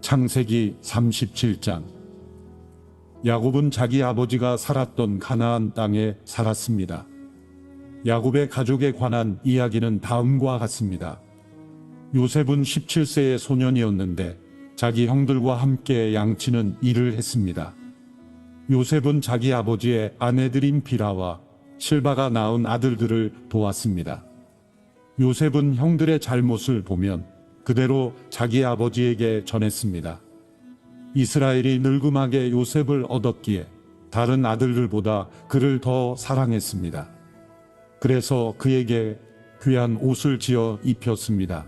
창세기 37장. 야곱은 자기 아버지가 살았던 가나안 땅에 살았습니다. 야곱의 가족에 관한 이야기는 다음과 같습니다. 요셉은 17세의 소년이었는데 자기 형들과 함께 양치는 일을 했습니다. 요셉은 자기 아버지의 아내들인 비라와 실바가 낳은 아들들을 도왔습니다. 요셉은 형들의 잘못을 보면 그대로 자기 아버지에게 전했습니다. 이스라엘이 늙음하게 요셉을 얻었기에 다른 아들들보다 그를 더 사랑했습니다. 그래서 그에게 귀한 옷을 지어 입혔습니다.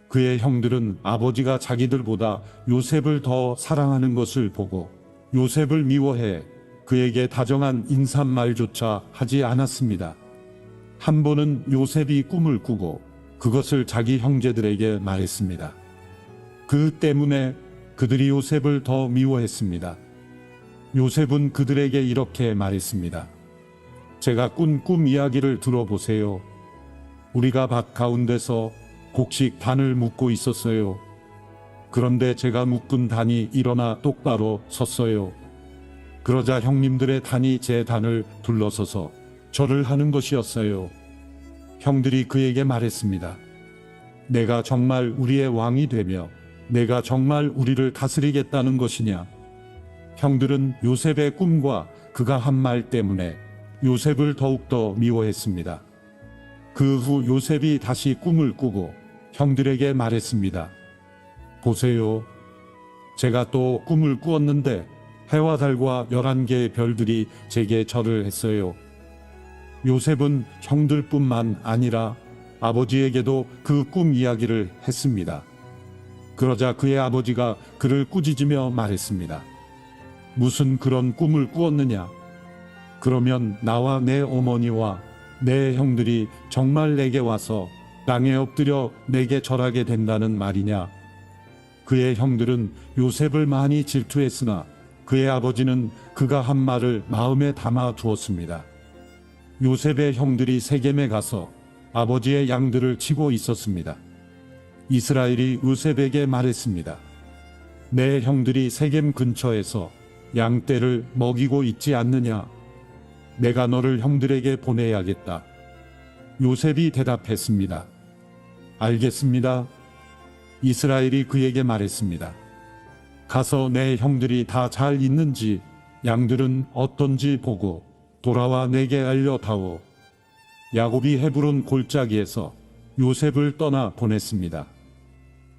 그의 형들은 아버지가 자기들보다 요셉을 더 사랑하는 것을 보고 요셉을 미워해 그에게 다정한 인사말조차 하지 않았습니다. 한 번은 요셉이 꿈을 꾸고 그것을 자기 형제들에게 말했습니다. 그 때문에 그들이 요셉을 더 미워했습니다. 요셉은 그들에게 이렇게 말했습니다. 제가 꾼 꿈 이야기를 들어보세요. 우리가 밭 가운데서 곡식 단을 묶고 있었어요. 그런데 제가 묶은 단이 일어나 똑바로 섰어요. 그러자 형님들의 단이 제 단을 둘러서서 절을 하는 것이었어요. 형들이 그에게 말했습니다. 내가 정말 우리의 왕이 되며 내가 정말 우리를 다스리겠다는 것이냐? 형들은 요셉의 꿈과 그가 한 말 때문에 요셉을 더욱더 미워했습니다. 그 후 요셉이 다시 꿈을 꾸고 형들에게 말했습니다. 보세요. 제가 또 꿈을 꾸었는데 해와 달과 11개의 별들이 제게 절을 했어요. 요셉은 형들뿐만 아니라 아버지에게도 그 꿈 이야기를 했습니다. 그러자 그의 아버지가 그를 꾸짖으며 말했습니다. 무슨 그런 꿈을 꾸었느냐? 그러면 나와 내 어머니와 내 형들이 정말 내게 와서 땅에 엎드려 내게 절하게 된다는 말이냐? 그의 형들은 요셉을 많이 질투했으나 그의 아버지는 그가 한 말을 마음에 담아 두었습니다. 요셉의 형들이 세겜에 가서 아버지의 양들을 치고 있었습니다. 이스라엘이 요셉에게 말했습니다. 내 형들이 세겜 근처에서 양떼를 먹이고 있지 않느냐? 내가 너를 형들에게 보내야겠다. 요셉이 대답했습니다. 알겠습니다. 이스라엘이 그에게 말했습니다. 가서 내 형들이 다 잘 있는지 양들은 어떤지 보고 돌아와 내게 알려다오. 야곱이 헤브론 골짜기에서 요셉을 떠나 보냈습니다.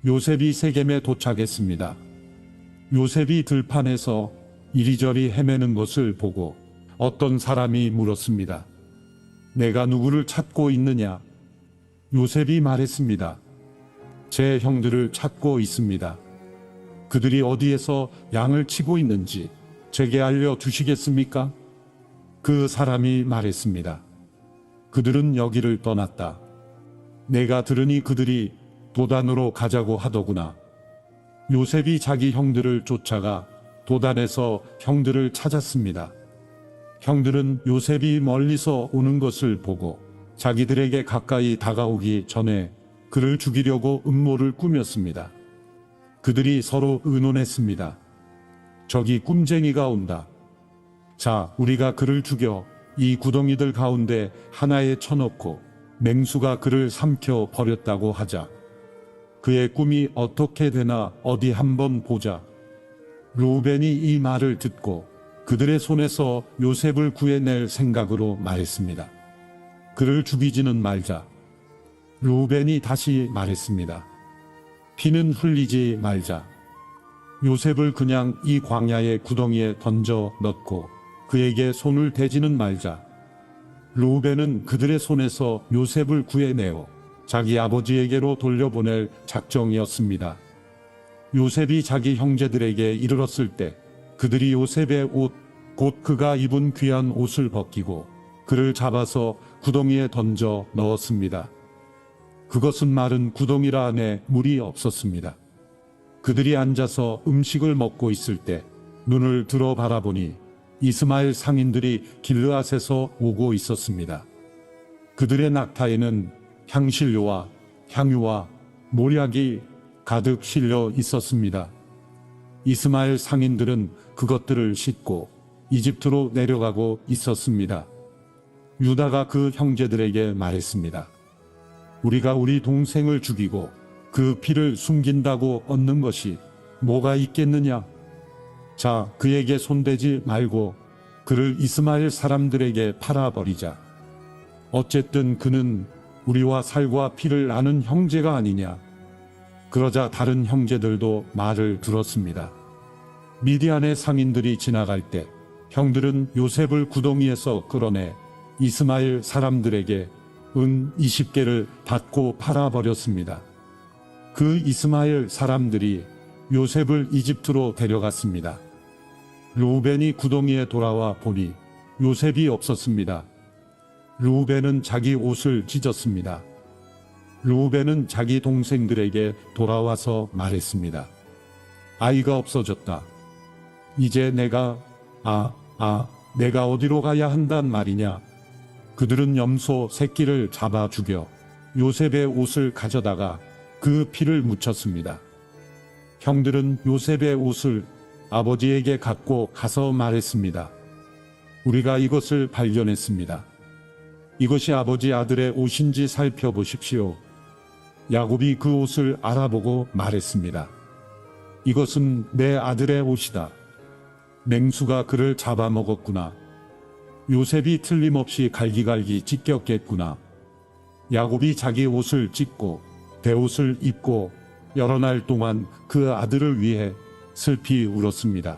요셉이 세겜에 도착했습니다. 요셉이 들판에서 이리저리 헤매는 것을 보고 어떤 사람이 물었습니다. 내가 누구를 찾고 있느냐? 요셉이 말했습니다. 제 형들을 찾고 있습니다. 그들이 어디에서 양을 치고 있는지 제게 알려주시겠습니까? 그 사람이 말했습니다. 그들은 여기를 떠났다. 내가 들으니 그들이 도단으로 가자고 하더구나. 요셉이 자기 형들을 쫓아가 도단에서 형들을 찾았습니다. 형들은 요셉이 멀리서 오는 것을 보고 자기들에게 가까이 다가오기 전에 그를 죽이려고 음모를 꾸몄습니다. 그들이 서로 의논했습니다. 저기 꿈쟁이가 온다. 자, 우리가 그를 죽여 이 구덩이들 가운데 하나에 쳐넣고 맹수가 그를 삼켜 버렸다고 하자. 그의 꿈이 어떻게 되나 어디 한번 보자. 루벤이 이 말을 듣고 그들의 손에서 요셉을 구해낼 생각으로 말했습니다. 그를 죽이지는 말자. 루벤이 다시 말했습니다. 피는 흘리지 말자. 요셉을 그냥 이 광야의 구덩이에 던져 넣고 그에게 손을 대지는 말자. 루벤은 그들의 손에서 요셉을 구해내어 자기 아버지에게로 돌려보낼 작정이었습니다. 요셉이 자기 형제들에게 이르렀을 때 그들이 요셉의 옷, 곧 그가 입은 귀한 옷을 벗기고 그를 잡아서 구덩이에 던져 넣었습니다. 그것은 마른 구덩이라 안에 물이 없었습니다. 그들이 앉아서 음식을 먹고 있을 때 눈을 들어 바라보니 이스마엘 상인들이 길르앗에서 오고 있었습니다. 그들의 낙타에는 향신료와 향유와 몰약이 가득 실려 있었습니다. 이스마엘 상인들은 그것들을 싣고 이집트로 내려가고 있었습니다. 유다가 그 형제들에게 말했습니다. 우리가 우리 동생을 죽이고 그 피를 숨긴다고 얻는 것이 뭐가 있겠느냐? 자, 그에게 손대지 말고 그를 이스마엘 사람들에게 팔아버리자. 어쨌든 그는 우리와 살과 피를 나눈 형제가 아니냐. 그러자 다른 형제들도 말을 들었습니다. 미디안의 상인들이 지나갈 때 형들은 요셉을 구덩이에서 끌어내 이스마엘 사람들에게 은 20개를 받고 팔아버렸습니다. 그 이스마엘 사람들이 요셉을 이집트로 데려갔습니다. 르우벤이 구덩이에 돌아와 보니 요셉이 없었습니다. 르우벤은 자기 옷을 찢었습니다. 르우벤은 자기 동생들에게 돌아와서 말했습니다. 아이가 없어졌다. 이제 내가 내가 어디로 가야 한단 말이냐. 그들은 염소 새끼를 잡아 죽여 요셉의 옷을 가져다가 그 피를 묻혔습니다. 형들은 요셉의 옷을 아버지에게 갖고 가서 말했습니다. 우리가 이것을 발견했습니다. 이것이 아버지 아들의 옷인지 살펴보십시오. 야곱이 그 옷을 알아보고 말했습니다. 이것은 내 아들의 옷이다. 맹수가 그를 잡아먹었구나. 요셉이 틀림없이 갈기갈기 찢겼겠구나. 야곱이 자기 옷을 찢고 베옷을 입고 여러 날 동안 그 아들을 위해 슬피 울었습니다.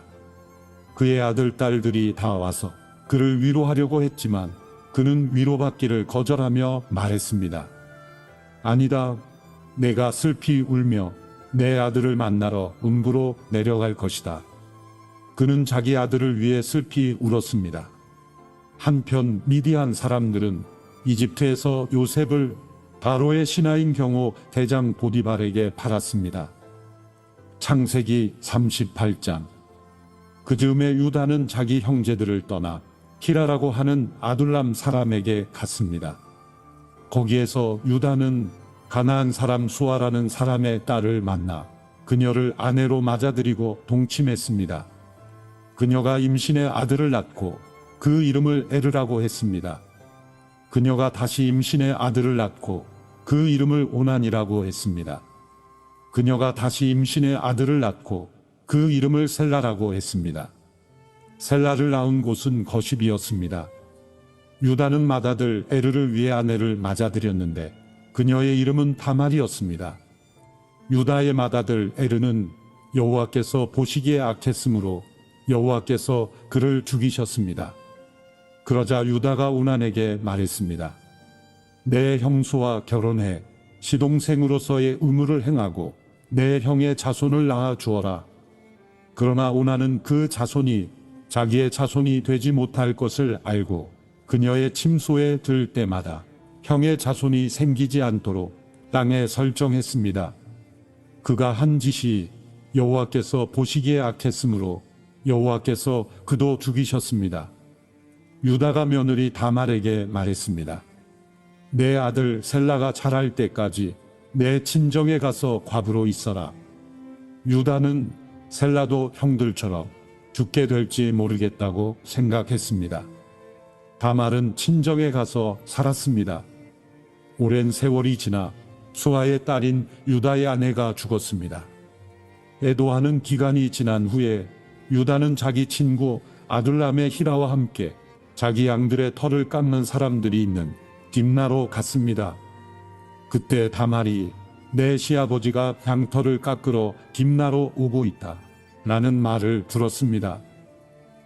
그의 아들 딸들이 다 와서 그를 위로하려고 했지만 그는 위로받기를 거절하며 말했습니다. 아니다. 내가 슬피 울며 내 아들을 만나러 음부로 내려갈 것이다. 그는 자기 아들을 위해 슬피 울었습니다. 한편 미디안 사람들은 이집트에서 요셉을 바로의 신하인 경호 대장 보디발에게 팔았습니다. 창세기 38장. 그 즈음에 유다는 자기 형제들을 떠나 히라라고 하는 아둘람 사람에게 갔습니다. 거기에서 유다는 가나안 사람 수아라는 사람의 딸을 만나 그녀를 아내로 맞아들이고 동침했습니다. 그녀가 임신의 아들을 낳고 그 이름을 에르라고 했습니다. 그녀가 다시 임신의 아들을 낳고 그 이름을 오난이라고 했습니다. 그녀가 다시 임신의 아들을 낳고 그 이름을 셀라라고 했습니다. 셀라를 낳은 곳은 거십이었습니다. 유다는 맏아들 에르를 위해 아내를 맞아들였는데 그녀의 이름은 다말이었습니다. 유다의 맏아들 에르는 여호와께서 보시기에 악했으므로 여호와께서 그를 죽이셨습니다. 그러자 유다가 오난에게 말했습니다. 내 형수와 결혼해 시동생으로서의 의무를 행하고 내 형의 자손을 낳아 주어라. 그러나 오난은 그 자손이 자기의 자손이 되지 못할 것을 알고 그녀의 침소에 들 때마다 형의 자손이 생기지 않도록 땅에 설정했습니다. 그가 한 짓이 여호와께서 보시기에 악했으므로 여호와께서 그도 죽이셨습니다. 유다가 며느리 다말에게 말했습니다. 내 아들 셀라가 자랄 때까지 내 친정에 가서 과부로 있어라. 유다는 셀라도 형들처럼 죽게 될지 모르겠다고 생각했습니다. 다말은 친정에 가서 살았습니다. 오랜 세월이 지나 수아의 딸인 유다의 아내가 죽었습니다. 애도하는 기간이 지난 후에 유다는 자기 친구 아둘람의 히라와 함께 자기 양들의 털을 깎는 사람들이 있는 딥나로 갔습니다. 그때 다말이 내 시아버지가 양털을 깎으러 딥나로 오고 있다 라는 말을 들었습니다.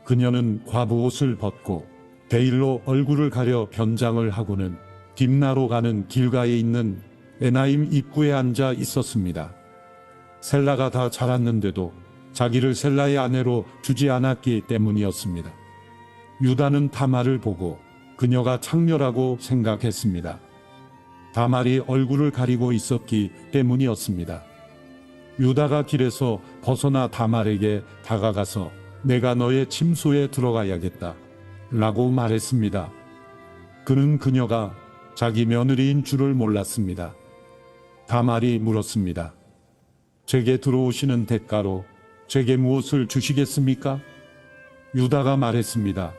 그녀는 과부 옷을 벗고 베일로 얼굴을 가려 변장을 하고는 딥나로 가는 길가에 있는 에나임 입구에 앉아 있었습니다. 셀라가 다 자랐는데도 자기를 셀라의 아내로 주지 않았기 때문이었습니다. 유다는 다말을 보고 그녀가 창녀라고 생각했습니다. 다말이 얼굴을 가리고 있었기 때문이었습니다. 유다가 길에서 벗어나 다말에게 다가가서 내가 너의 침소에 들어가야겠다 라고 말했습니다. 그는 그녀가 자기 며느리인 줄을 몰랐습니다. 다말이 물었습니다. 제게 들어오시는 대가로 제게 무엇을 주시겠습니까? 유다가 말했습니다.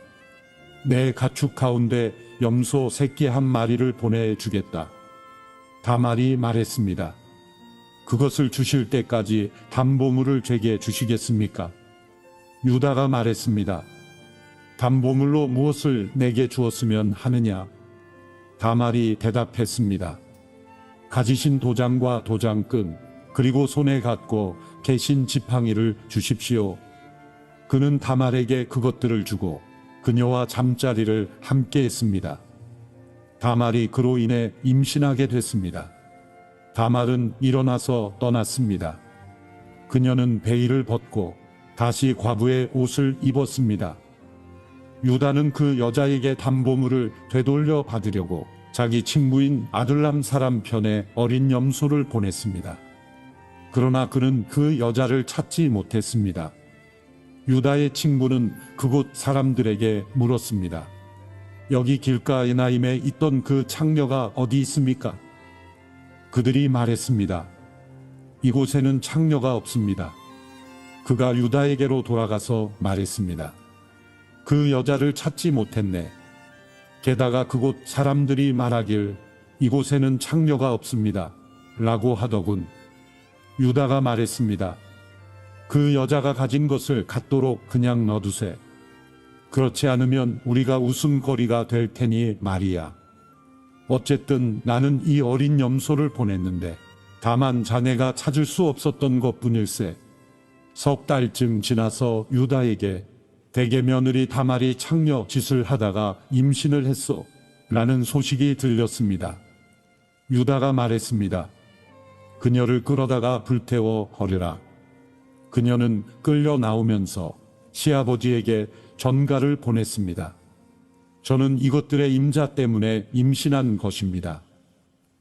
내 가축 가운데 염소 새끼 한 마리를 보내주겠다. 다말이 말했습니다. 그것을 주실 때까지 담보물을 제게 주시겠습니까? 유다가 말했습니다. 담보물로 무엇을 내게 주었으면 하느냐? 다말이 대답했습니다. 가지신 도장과 도장끈, 그리고 손에 갖고 계신 지팡이를 주십시오. 그는 다말에게 그것들을 주고 그녀와 잠자리를 함께 했습니다. 다말이 그로 인해 임신하게 됐습니다. 다말은 일어나서 떠났습니다. 그녀는 베일을 벗고 다시 과부의 옷을 입었습니다. 유다는 그 여자에게 담보물을 되돌려 받으려고 자기 친구인 아둘람 사람 편에 어린 염소를 보냈습니다. 그러나 그는 그 여자를 찾지 못했습니다. 유다의 친구는 그곳 사람들에게 물었습니다. 여기 길가 에나임에 있던 그 창녀가 어디 있습니까? 그들이 말했습니다. 이곳에는 창녀가 없습니다. 그가 유다에게로 돌아가서 말했습니다. 그 여자를 찾지 못했네. 게다가 그곳 사람들이 말하길 이곳에는 창녀가 없습니다. 라고 하더군. 유다가 말했습니다. 그 여자가 가진 것을 갖도록 그냥 놔두세. 그렇지 않으면 우리가 웃음거리가 될 테니 말이야. 어쨌든 나는 이 어린 염소를 보냈는데 다만 자네가 찾을 수 없었던 것뿐일세. 석 달쯤 지나서 유다에게 대개 며느리 다말이 창녀 짓을 하다가 임신을 했소. 라는 소식이 들렸습니다. 유다가 말했습니다. 그녀를 끌어다가 불태워 버려라. 그녀는 끌려 나오면서 시아버지에게 전가를 보냈습니다. 저는 이것들의 임자 때문에 임신한 것입니다.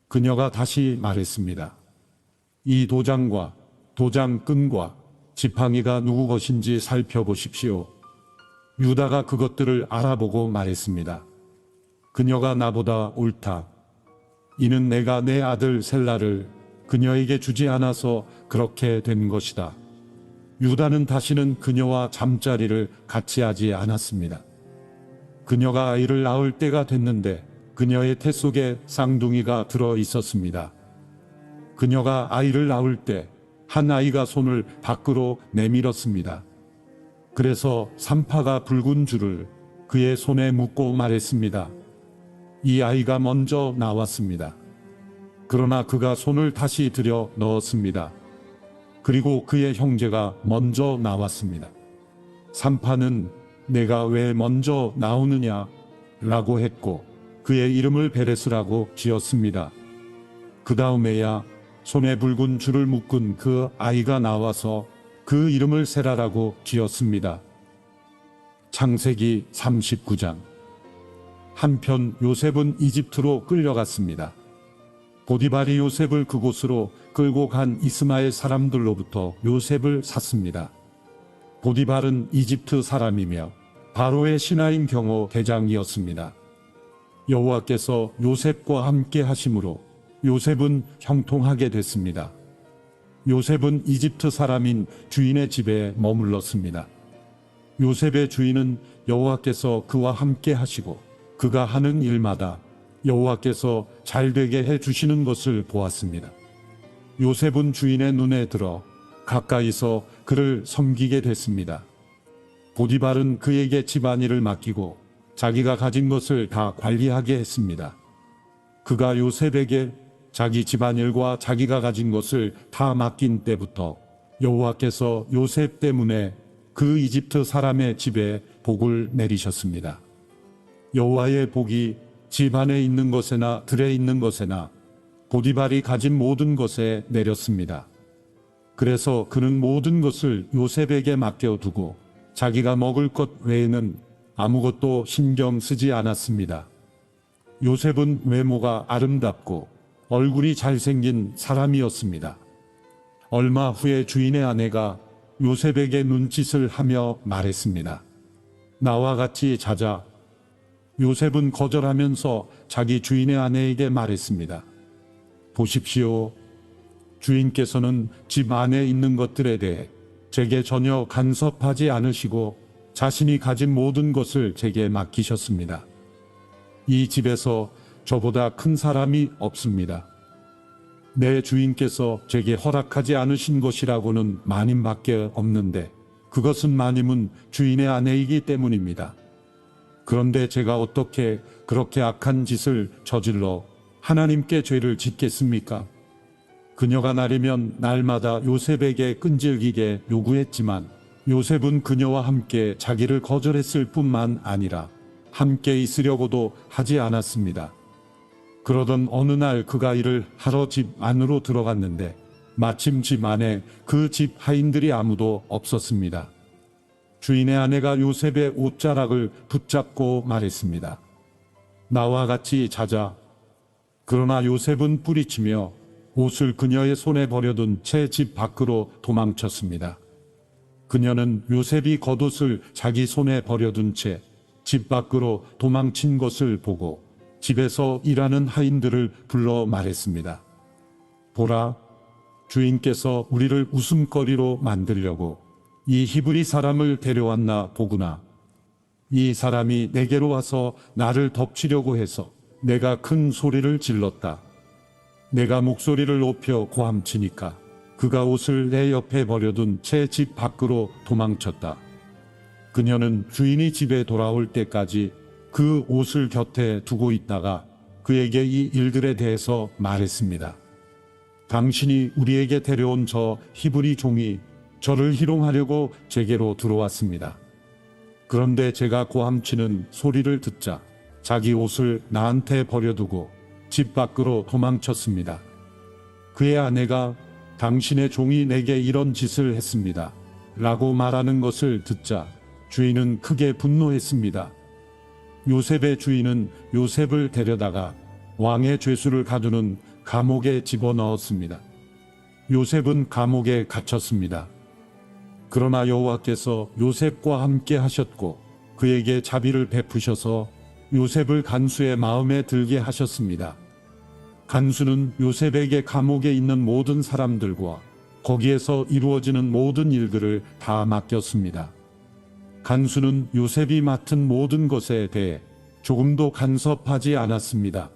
그녀가 다시 말했습니다. 이 도장과 도장끈과 지팡이가 누구 것인지 살펴보십시오. 유다가 그것들을 알아보고 말했습니다. 그녀가 나보다 옳다. 이는 내가 내 아들 셀라를 그녀에게 주지 않아서 그렇게 된 것이다. 유다는 다시는 그녀와 잠자리를 같이 하지 않았습니다. 그녀가 아이를 낳을 때가 됐는데 그녀의 태 속에 쌍둥이가 들어 있었습니다. 그녀가 아이를 낳을 때 한 아이가 손을 밖으로 내밀었습니다. 그래서 산파가 붉은 줄을 그의 손에 묶고 말했습니다. 이 아이가 먼저 나왔습니다. 그러나 그가 손을 다시 들여 넣었습니다. 그리고 그의 형제가 먼저 나왔습니다. 산파는 내가 왜 먼저 나오느냐? 라고 했고 그의 이름을 베레스라고 지었습니다. 그 다음에야 손에 붉은 줄을 묶은 그 아이가 나와서 그 이름을 세라라고 지었습니다. 창세기 39장. 한편 요셉은 이집트로 끌려갔습니다. 보디발이 요셉을 그곳으로 끌고 간 이스마엘 사람들로부터 요셉을 샀습니다. 보디발은 이집트 사람이며 바로의 신하인 경호 대장이었습니다. 여호와께서 요셉과 함께 하심으로 요셉은 형통하게 됐습니다. 요셉은 이집트 사람인 주인의 집에 머물렀습니다. 요셉의 주인은 여호와께서 그와 함께 하시고 그가 하는 일마다 여호와께서 잘되게 해주시는 것을 보았습니다. 요셉은 주인의 눈에 들어 가까이서 그를 섬기게 됐습니다. 보디발은 그에게 집안일을 맡기고 자기가 가진 것을 다 관리하게 했습니다. 그가 요셉에게 자기 집안일과 자기가 가진 것을 다 맡긴 때부터 여호와께서 요셉 때문에 그 이집트 사람의 집에 복을 내리셨습니다. 여호와의 복이 집 안에 있는 것에나 들에 있는 것에나 보디발이 가진 모든 것에 내렸습니다. 그래서 그는 모든 것을 요셉에게 맡겨두고 자기가 먹을 것 외에는 아무것도 신경 쓰지 않았습니다. 요셉은 외모가 아름답고 얼굴이 잘생긴 사람이었습니다. 얼마 후에 주인의 아내가 요셉에게 눈짓을 하며 말했습니다. 나와 같이 자자. 요셉은 거절하면서 자기 주인의 아내에게 말했습니다. 보십시오. 주인께서는 집 안에 있는 것들에 대해 제게 전혀 간섭하지 않으시고 자신이 가진 모든 것을 제게 맡기셨습니다. 이 집에서 저보다 큰 사람이 없습니다. 내 주인께서 제게 허락하지 않으신 것이라고는 마님밖에 없는데 그것은 마님은 주인의 아내이기 때문입니다. 그런데 제가 어떻게 그렇게 악한 짓을 저질러 하나님께 죄를 짓겠습니까? 그녀가 나려면 날마다 요셉에게 끈질기게 요구했지만 요셉은 그녀와 함께 자기를 거절했을 뿐만 아니라 함께 있으려고도 하지 않았습니다. 그러던 어느 날 그가 일을 하러 집 안으로 들어갔는데 마침 집 안에 그 집 하인들이 아무도 없었습니다. 주인의 아내가 요셉의 옷자락을 붙잡고 말했습니다. 나와 같이 자자. 그러나 요셉은 뿌리치며 옷을 그녀의 손에 버려둔 채 집 밖으로 도망쳤습니다. 그녀는 요셉이 겉옷을 자기 손에 버려둔 채 집 밖으로 도망친 것을 보고 집에서 일하는 하인들을 불러 말했습니다. 보라, 주인께서 우리를 웃음거리로 만들려고 이 히브리 사람을 데려왔나 보구나. 이 사람이 내게로 와서 나를 덮치려고 해서 내가 큰 소리를 질렀다. 내가 목소리를 높여 고함치니까 그가 옷을 내 옆에 버려둔 채 집 밖으로 도망쳤다. 그녀는 주인이 집에 돌아올 때까지 그 옷을 곁에 두고 있다가 그에게 이 일들에 대해서 말했습니다. 당신이 우리에게 데려온 저 히브리 종이 저를 희롱하려고 제게로 들어왔습니다. 그런데 제가 고함치는 소리를 듣자 자기 옷을 나한테 버려두고 집 밖으로 도망쳤습니다. 그의 아내가 당신의 종이 내게 이런 짓을 했습니다. 라고 말하는 것을 듣자 주인은 크게 분노했습니다. 요셉의 주인은 요셉을 데려다가 왕의 죄수를 가두는 감옥에 집어넣었습니다. 요셉은 감옥에 갇혔습니다. 그러나 여호와께서 요셉과 함께 하셨고 그에게 자비를 베푸셔서 요셉을 간수의 마음에 들게 하셨습니다. 간수는 요셉에게 감옥에 있는 모든 사람들과 거기에서 이루어지는 모든 일들을 다 맡겼습니다. 간수는 요셉이 맡은 모든 것에 대해 조금도 간섭하지 않았습니다.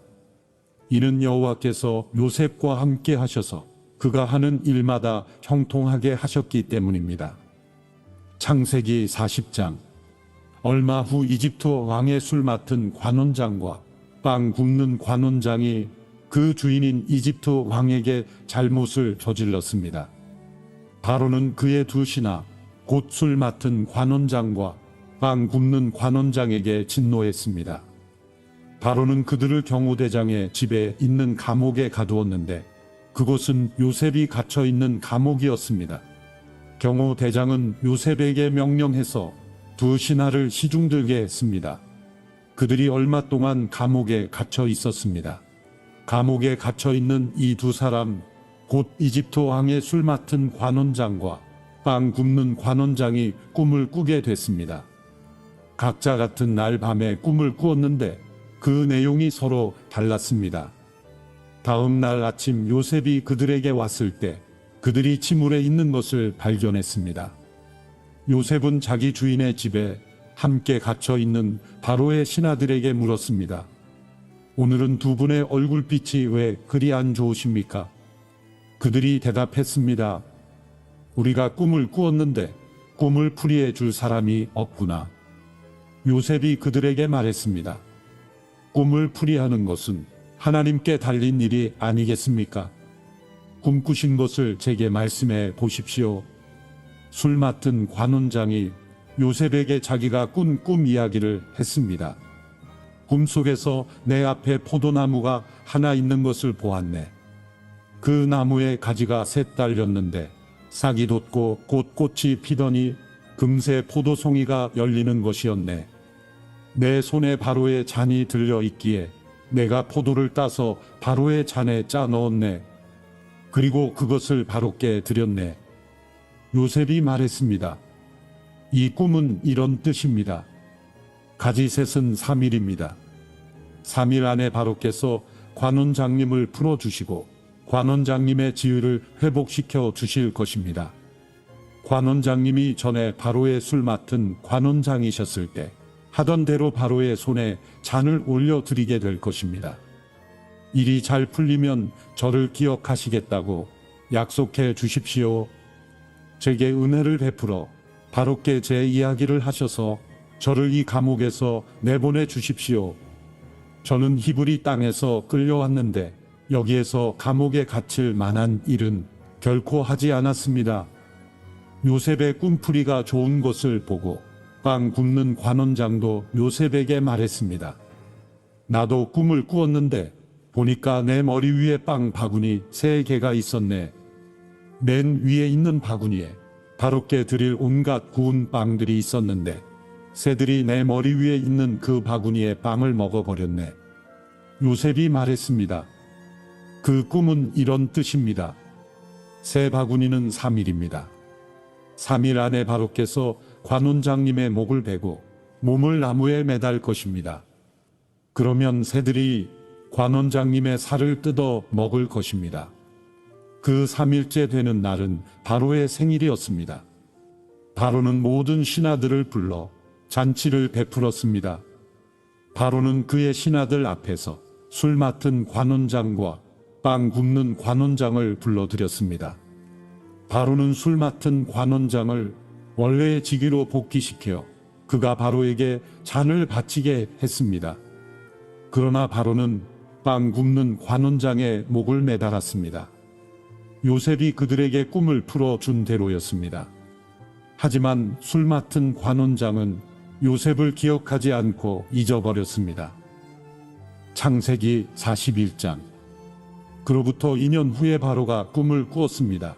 이는 여호와께서 요셉과 함께 하셔서 그가 하는 일마다 형통하게 하셨기 때문입니다. 창세기 40장. 얼마 후 이집트 왕의 술 맡은 관원장과 빵 굽는 관원장이 그 주인인 이집트 왕에게 잘못을 저질렀습니다. 바로는 그의 두 신하 곧 술 맡은 관원장과 빵 굽는 관원장에게 진노했습니다. 바로는 그들을 경호대장의 집에 있는 감옥에 가두었는데 그곳은 요셉이 갇혀 있는 감옥이었습니다. 경호대장은 요셉에게 명령해서 두 신하를 시중들게 했습니다. 그들이 얼마 동안 감옥에 갇혀 있었습니다. 감옥에 갇혀 있는 이 두 사람, 곧 이집트 왕의 술 맡은 관원장과 빵 굽는 관원장이 꿈을 꾸게 됐습니다. 각자 같은 날 밤에 꿈을 꾸었는데 그 내용이 서로 달랐습니다. 다음 날 아침 요셉이 그들에게 왔을 때 그들이 침울에 있는 것을 발견했습니다. 요셉은 자기 주인의 집에 함께 갇혀 있는 바로의 신하들에게 물었습니다. 오늘은 두 분의 얼굴빛이 왜 그리 안 좋으십니까? 그들이 대답했습니다. 우리가 꿈을 꾸었는데 꿈을 풀이해 줄 사람이 없구나. 요셉이 그들에게 말했습니다. 꿈을 풀이하는 것은 하나님께 달린 일이 아니겠습니까? 꿈꾸신 것을 제게 말씀해 보십시오. 술 맡은 관원장이 요셉에게 자기가 꾼 꿈 이야기를 했습니다. 꿈속에서 내 앞에 포도나무가 하나 있는 것을 보았네. 그 나무에 가지가 셋 달렸는데 싹이 돋고 곧 꽃이 피더니 금세 포도송이가 열리는 것이었네. 내 손에 바로의 잔이 들려 있기에 내가 포도를 따서 바로의 잔에 짜 넣었네. 그리고 그것을 바로께 드렸네. 요셉이 말했습니다. 이 꿈은 이런 뜻입니다. 가지셋은 3일입니다. 3일 안에 바로께서 관원장님을 풀어주시고 관원장님의 지위를 회복시켜 주실 것입니다. 관원장님이 전에 바로의 술 맡은 관원장이셨을 때 하던 대로 바로의 손에 잔을 올려드리게 될 것입니다. 일이 잘 풀리면 저를 기억하시겠다고 약속해 주십시오. 제게 은혜를 베풀어 바로께 제 이야기를 하셔서 저를 이 감옥에서 내보내 주십시오. 저는 히브리 땅에서 끌려왔는데 여기에서 감옥에 갇힐 만한 일은 결코 하지 않았습니다. 요셉의 꿈풀이가 좋은 것을 보고 빵 굽는 관원장도 요셉에게 말했습니다. 나도 꿈을 꾸었는데 보니까 내 머리 위에 빵 바구니 3개가 있었네. 맨 위에 있는 바구니에 바로께 드릴 온갖 구운 빵들이 있었는데 새들이 내 머리 위에 있는 그 바구니에 빵을 먹어버렸네. 요셉이 말했습니다. 그 꿈은 이런 뜻입니다. 새 바구니는 3일입니다. 3일 안에 바로께서 관원장님의 목을 베고 몸을 나무에 매달 것입니다. 그러면 새들이 관원장님의 살을 뜯어 먹을 것입니다. 그 3일째 되는 날은 바로의 생일이었습니다. 바로는 모든 신하들을 불러 잔치를 베풀었습니다. 바로는 그의 신하들 앞에서 술 맡은 관원장과 빵 굽는 관원장을 불러들였습니다. 바로는 술 맡은 관원장을 원래의 직위로 복귀시켜 그가 바로에게 잔을 바치게 했습니다. 그러나 바로는 빵 굽는 관원장의 목을 매달았습니다. 요셉이 그들에게 꿈을 풀어준 대로였습니다. 하지만 술 맡은 관원장은 요셉을 기억하지 않고 잊어버렸습니다. 창세기 41장. 그로부터 2년 후에 바로가 꿈을 꾸었습니다.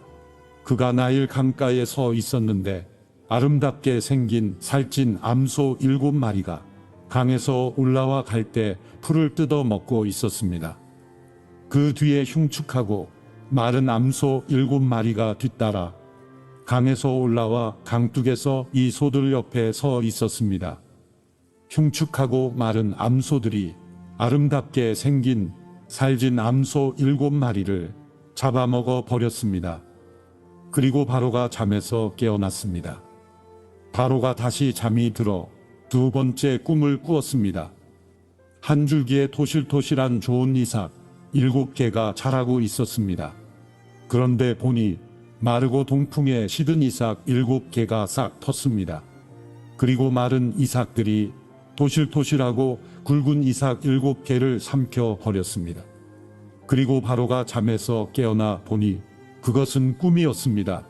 그가 나일 강가에 서 있었는데 아름답게 생긴 살찐 암소 7마리가 강에서 올라와 갈 때 풀을 뜯어 먹고 있었습니다. 그 뒤에 흉측하고 마른 암소 7마리가 뒤따라 강에서 올라와 강둑에서 이 소들 옆에 서 있었습니다. 흉측하고 마른 암소들이 아름답게 생긴 살찐 암소 7마리를 잡아먹어 버렸습니다. 그리고 바로가 잠에서 깨어났습니다. 바로가 다시 잠이 들어 2번째 꿈을 꾸었습니다. 한 줄기에 토실토실한 좋은 이삭 7개가 자라고 있었습니다. 그런데 보니 마르고 동풍에 시든 이삭 7개가 싹 텄습니다. 그리고 마른 이삭들이 토실토실하고 굵은 이삭 7개를 삼켜 버렸습니다. 그리고 바로가 잠에서 깨어나 보니 그것은 꿈이었습니다.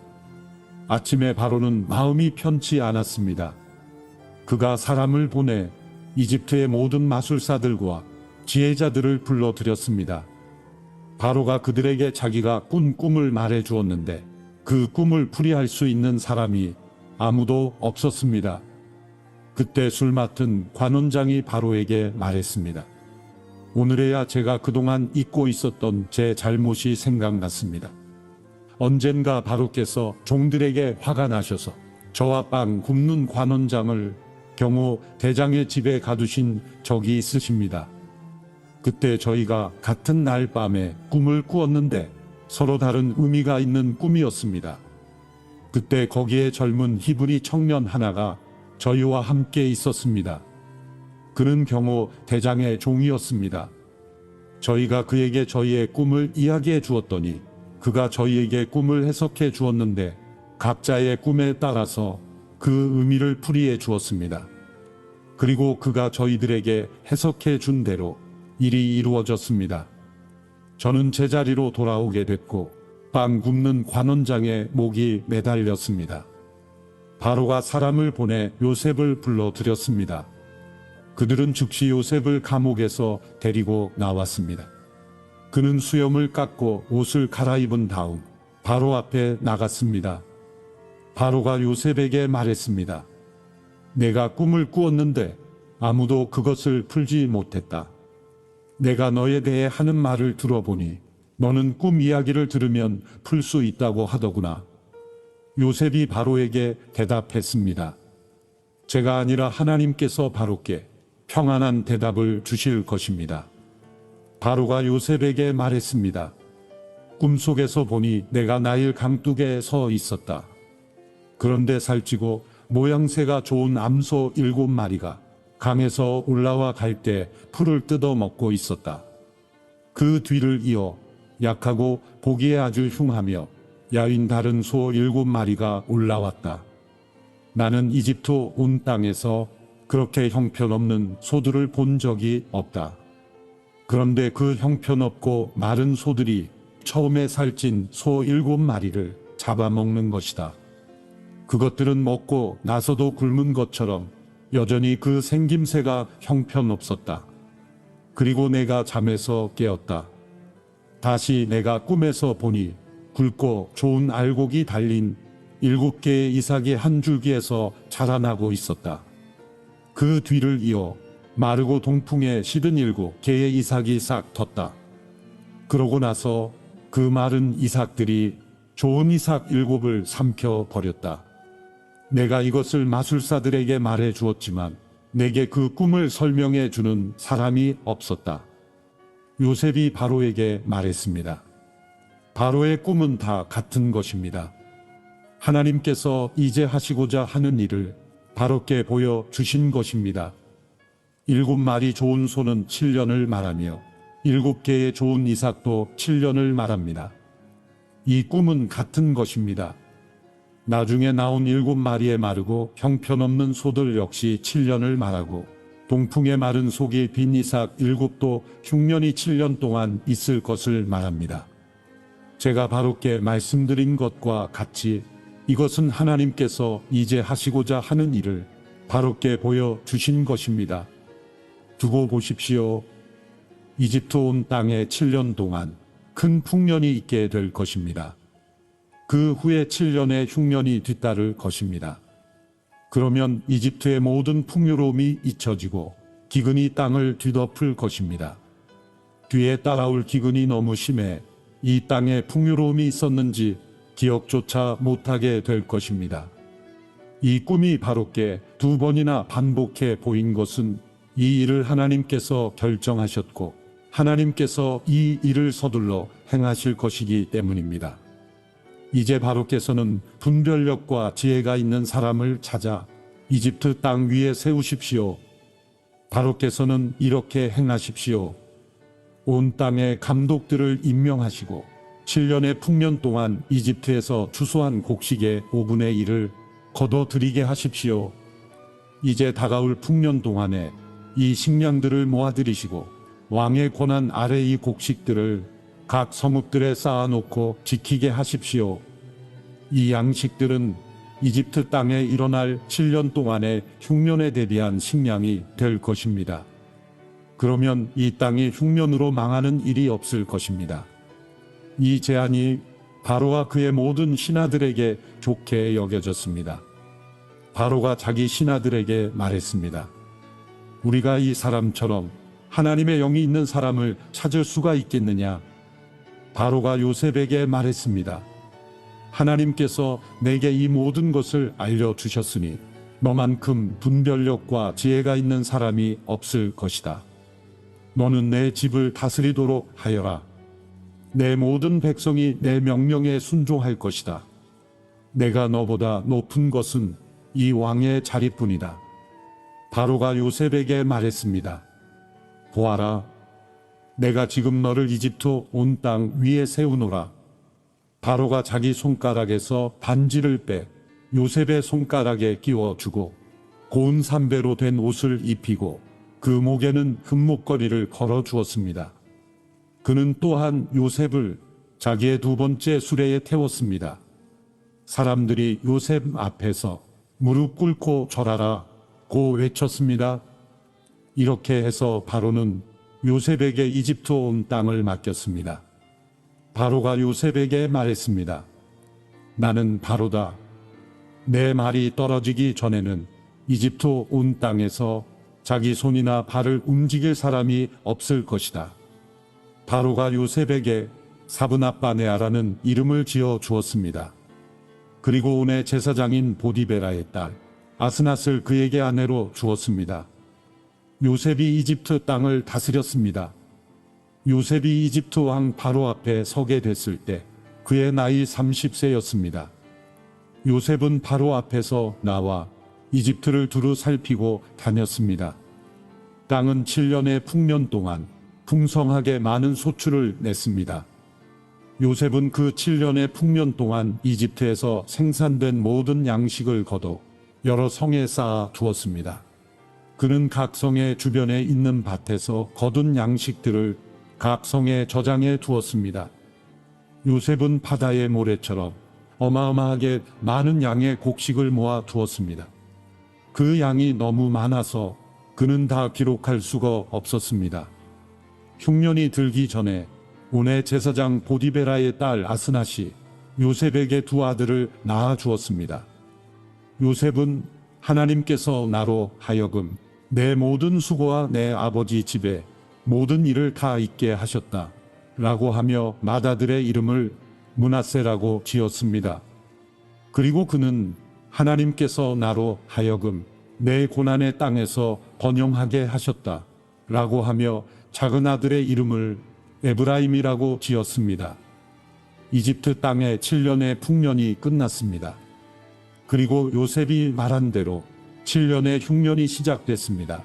아침에 바로는 마음이 편치 않았습니다. 그가 사람을 보내 이집트의 모든 마술사들과 지혜자들을 불러들였습니다. 바로가 그들에게 자기가 꾼 꿈을 말해 주었는데 그 꿈을 풀이할 수 있는 사람이 아무도 없었습니다. 그때 술 맡은 관원장이 바로에게 말했습니다. 오늘에야 제가 그동안 잊고 있었던 제 잘못이 생각났습니다. 언젠가 바로께서 종들에게 화가 나셔서 저와 빵 굽는 관원장을 경호 대장의 집에 가두신 적이 있으십니다. 그때 저희가 같은 날 밤에 꿈을 꾸었는데 서로 다른 의미가 있는 꿈이었습니다. 그때 거기에 젊은 히브리 청년 하나가 저희와 함께 있었습니다. 그는 경호 대장의 종이었습니다. 저희가 그에게 저희의 꿈을 이야기해 주었더니 그가 저희에게 꿈을 해석해 주었는데 각자의 꿈에 따라서 그 의미를 풀이해 주었습니다. 그리고 그가 저희들에게 해석해 준 대로 일이 이루어졌습니다. 저는 제자리로 돌아오게 됐고 빵 굽는 관원장의 목이 매달렸습니다. 바로가 사람을 보내 요셉을 불러들였습니다. 그들은 즉시 요셉을 감옥에서 데리고 나왔습니다. 그는 수염을 깎고 옷을 갈아입은 다음 바로 앞에 나갔습니다. 바로가 요셉에게 말했습니다. 내가 꿈을 꾸었는데 아무도 그것을 풀지 못했다. 내가 너에 대해 하는 말을 들어보니 너는 꿈 이야기를 들으면 풀 수 있다고 하더구나. 요셉이 바로에게 대답했습니다. 제가 아니라 하나님께서 바로께 평안한 대답을 주실 것입니다. 바로가 요셉에게 말했습니다. 꿈속에서 보니 내가 나일 강둑에 서 있었다. 그런데 살찌고 모양새가 좋은 암소 7마리가 강에서 올라와 갈 때 풀을 뜯어 먹고 있었다. 그 뒤를 이어 약하고 보기에 아주 흉하며 야윈 다른 소 7마리가 올라왔다. 나는 이집트 온 땅에서 그렇게 형편없는 소들을 본 적이 없다. 그런데 그 형편없고 마른 소들이 처음에 살찐 소 7마리를 잡아먹는 것이다. 그것들은 먹고 나서도 굶은 것처럼 여전히 그 생김새가 형편없었다. 그리고 내가 잠에서 깨었다. 다시 내가 꿈에서 보니 굵고 좋은 알곡이 달린 7개의 이삭이 한 줄기에서 자라나고 있었다. 그 뒤를 이어 마르고 동풍에 시든 7개의 이삭이 싹 텄다. 그러고 나서 그 마른 이삭들이 좋은 이삭 7을 삼켜 버렸다. 내가 이것을 마술사들에게 말해 주었지만 내게 그 꿈을 설명해 주는 사람이 없었다. 요셉이 바로에게 말했습니다. 바로의 꿈은 다 같은 것입니다. 하나님께서 이제 하시고자 하는 일을 바로께 보여 주신 것입니다. 7마리 좋은 소는 7년을 말하며 7개의 좋은 이삭도 7년을 말합니다. 이 꿈은 같은 것입니다. 나중에 나온 7마리의 마르고 형편없는 소들 역시 7년을 말하고 동풍에 마른 속이 빈 이삭 7도 흉년이 7년 동안 있을 것을 말합니다. 제가 바로께 말씀드린 것과 같이 이것은 하나님께서 이제 하시고자 하는 일을 바로께 보여 주신 것입니다. 두고 보십시오. 이집트 온 땅에 7년 동안 큰 풍년이 있게 될 것입니다. 그 후에 7년의 흉년이 뒤따를 것입니다. 그러면 이집트의 모든 풍요로움이 잊혀지고 기근이 땅을 뒤덮을 것입니다. 뒤에 따라올 기근이 너무 심해 이 땅에 풍요로움이 있었는지 기억조차 못하게 될 것입니다. 이 꿈이 바로께 2번이나 반복해 보인 것은 이 일을 하나님께서 결정하셨고 하나님께서 이 일을 서둘러 행하실 것이기 때문입니다. 이제 바로께서는 분별력과 지혜가 있는 사람을 찾아 이집트 땅 위에 세우십시오. 바로께서는 이렇게 행하십시오. 온 땅에 감독들을 임명하시고 7년의 풍년 동안 이집트에서 추수한 곡식의 5분의 1을 거둬들이게 하십시오. 이제 다가올 풍년 동안에 이 식량들을 모아들이시고 왕의 권한 아래 이 곡식들을 각 성읍들에 쌓아놓고 지키게 하십시오. 이 양식들은 이집트 땅에 일어날 7년 동안의 흉년에 대비한 식량이 될 것입니다. 그러면 이 땅이 흉년으로 망하는 일이 없을 것입니다. 이 제안이 바로와 그의 모든 신하들에게 좋게 여겨졌습니다. 바로가 자기 신하들에게 말했습니다. 우리가 이 사람처럼 하나님의 영이 있는 사람을 찾을 수가 있겠느냐? 바로가 요셉에게 말했습니다. 하나님께서 내게 이 모든 것을 알려주셨으니 너만큼 분별력과 지혜가 있는 사람이 없을 것이다. 너는 내 집을 다스리도록 하여라. 내 모든 백성이 내 명령에 순종할 것이다. 내가 너보다 높은 것은 이 왕의 자리뿐이다. 바로가 요셉에게 말했습니다. 보아라, 내가 지금 너를 이집트 온 땅 위에 세우노라. 바로가 자기 손가락에서 반지를 빼 요셉의 손가락에 끼워주고 고운 삼배로 된 옷을 입히고 그 목에는 금목걸이를 걸어 주었습니다. 그는 또한 요셉을 자기의 2번째 수레에 태웠습니다. 사람들이 요셉 앞에서 무릎 꿇고 절하라 고 외쳤습니다. 이렇게 해서 바로는 요셉에게 이집트 온 땅을 맡겼습니다. 바로가 요셉에게 말했습니다. 나는 바로다. 내 말이 떨어지기 전에는 이집트 온 땅에서 자기 손이나 발을 움직일 사람이 없을 것이다. 바로가 요셉에게 사브나빠네아라는 이름을 지어 주었습니다. 그리고 온의 제사장인 보디베라의 딸 아스낫을 그에게 아내로 주었습니다. 요셉이 이집트 땅을 다스렸습니다. 요셉이 이집트 왕 바로 앞에 서게 됐을 때 그의 나이 30세였습니다. 요셉은 바로 앞에서 나와 이집트를 두루 살피고 다녔습니다. 땅은 7년의 풍년 동안 풍성하게 많은 소출을 냈습니다. 요셉은 그 7년의 풍년 동안 이집트에서 생산된 모든 양식을 거둬 여러 성에 쌓아 두었습니다. 그는 각 성의 주변에 있는 밭에서 거둔 양식들을 각 성에 저장해 두었습니다. 요셉은 바다의 모래처럼 어마어마하게 많은 양의 곡식을 모아 두었습니다. 그 양이 너무 많아서 그는 다 기록할 수가 없었습니다. 흉년이 들기 전에 온의 제사장 보디베라의 딸 아스낫이 요셉에게 두 아들을 낳아 주었습니다. 요셉은 하나님께서 나로 하여금 내 모든 수고와 내 아버지 집에 모든 일을 다 잊게 하셨다 라고 하며 맏아들의 이름을 므낫세라고 지었습니다. 그리고 그는 하나님께서 나로 하여금 내 고난의 땅에서 번영하게 하셨다 라고 하며 작은 아들의 이름을 에브라임이라고 지었습니다. 이집트 땅의 7년의 풍년이 끝났습니다. 그리고 요셉이 말한 대로 7년의 흉년이 시작됐습니다.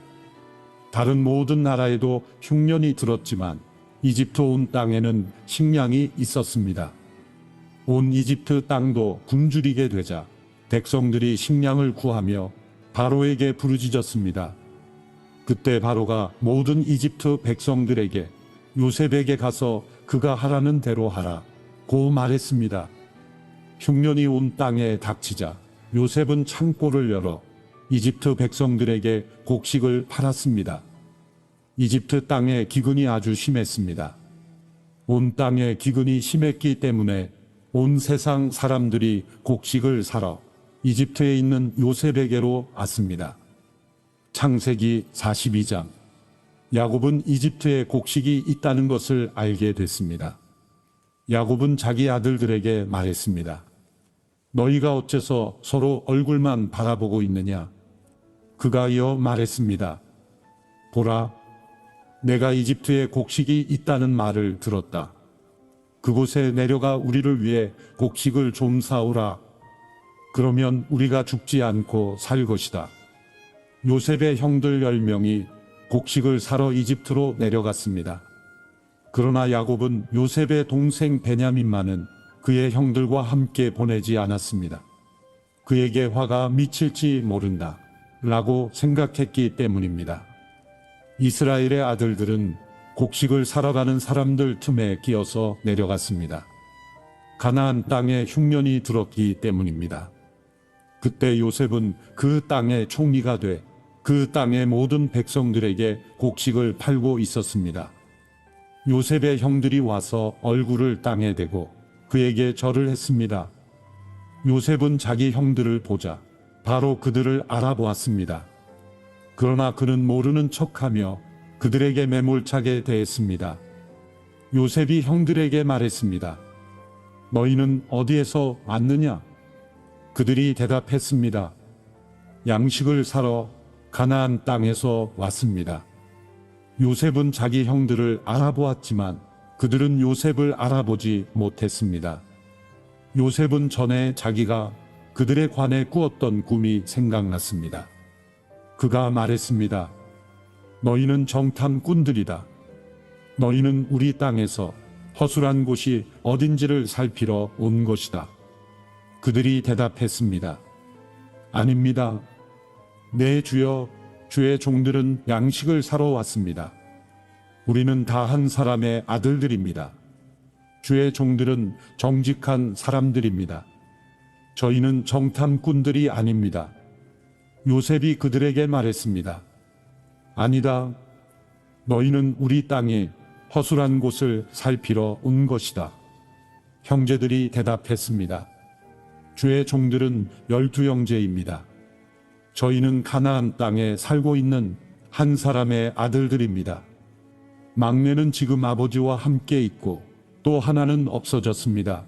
다른 모든 나라에도 흉년이 들었지만 이집트 온 땅에는 식량이 있었습니다. 온 이집트 땅도 굶주리게 되자 백성들이 식량을 구하며 바로에게 부르짖었습니다. 그때 바로가 모든 이집트 백성들에게 요셉에게 가서 그가 하라는 대로 하라고 말했습니다. 흉년이 온 땅에 닥치자 요셉은 창고를 열어 이집트 백성들에게 곡식을 팔았습니다. 이집트 땅에 기근이 아주 심했습니다. 온 땅에 기근이 심했기 때문에 온 세상 사람들이 곡식을 사러 이집트에 있는 요셉에게로 왔습니다. 창세기 42장. 야곱은 이집트에 곡식이 있다는 것을 알게 됐습니다. 야곱은 자기 아들들에게 말했습니다. 너희가 어째서 서로 얼굴만 바라보고 있느냐? 그가 이어 말했습니다. 보라, 내가 이집트에 곡식이 있다는 말을 들었다. 그곳에 내려가 우리를 위해 곡식을 좀 사오라. 그러면 우리가 죽지 않고 살 것이다. 요셉의 형들 10명이 곡식을 사러 이집트로 내려갔습니다. 그러나 야곱은 요셉의 동생 베냐민만은 그의 형들과 함께 보내지 않았습니다. 그에게 화가 미칠지 모른다 라고 생각했기 때문입니다. 이스라엘의 아들들은 곡식을 사러 가는 사람들 틈에 끼어서 내려갔습니다. 가나안 땅에 흉년이 들었기 때문입니다. 그때 요셉은 그 땅의 총리가 돼 그 땅의 모든 백성들에게 곡식을 팔고 있었습니다. 요셉의 형들이 와서 얼굴을 땅에 대고 그에게 절을 했습니다. 요셉은 자기 형들을 보자 바로 그들을 알아보았습니다. 그러나 그는 모르는 척하며 그들에게 매몰차게 대했습니다. 요셉이 형들에게 말했습니다. 너희는 어디에서 왔느냐? 그들이 대답했습니다. 양식을 사러 가나안 땅에서 왔습니다. 요셉은 자기 형들을 알아보았지만 그들은 요셉을 알아보지 못했습니다. 요셉은 전에 자기가 그들에 관해 꾸었던 꿈이 생각났습니다. 그가 말했습니다. 너희는 정탐꾼들이다. 너희는 우리 땅에서 허술한 곳이 어딘지를 살피러 온 것이다. 그들이 대답했습니다. 아닙니다. 네 주여, 주의 종들은 양식을 사러 왔습니다. 우리는 다 한 사람의 아들들입니다. 주의 종들은 정직한 사람들입니다. 저희는 정탐꾼들이 아닙니다. 요셉이 그들에게 말했습니다. 아니다. 너희는 우리 땅에 허술한 곳을 살피러 온 것이다. 형제들이 대답했습니다. 주의 종들은 12형제입니다. 저희는 가나안 땅에 살고 있는 한 사람의 아들들입니다. 막내는 지금 아버지와 함께 있고 또 하나는 없어졌습니다.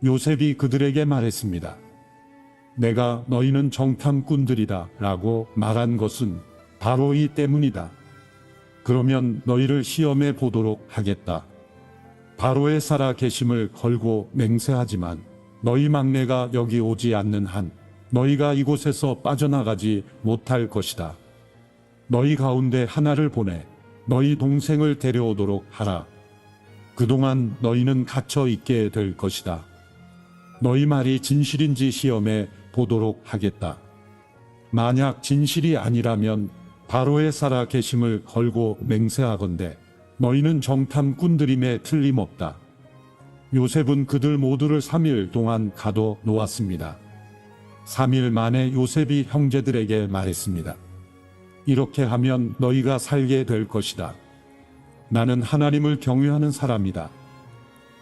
요셉이 그들에게 말했습니다. 내가 너희는 정탐꾼들이다 라고 말한 것은 바로 이 때문이다. 그러면 너희를 시험해 보도록 하겠다. 바로의 살아 계심을 걸고 맹세하지만 너희 막내가 여기 오지 않는 한 너희가 이곳에서 빠져나가지 못할 것이다. 너희 가운데 하나를 보내 너희 동생을 데려오도록 하라. 그동안 너희는 갇혀 있게 될 것이다. 너희 말이 진실인지 시험해 보도록 하겠다. 만약 진실이 아니라면 바로의 살아 계심을 걸고 맹세하건대 너희는 정탐꾼들임에 틀림없다. 요셉은 그들 모두를 3일 동안 가둬 놓았습니다. 3일 만에 요셉이 형제들에게 말했습니다. 이렇게 하면 너희가 살게 될 것이다. 나는 하나님을 경외하는 사람이다.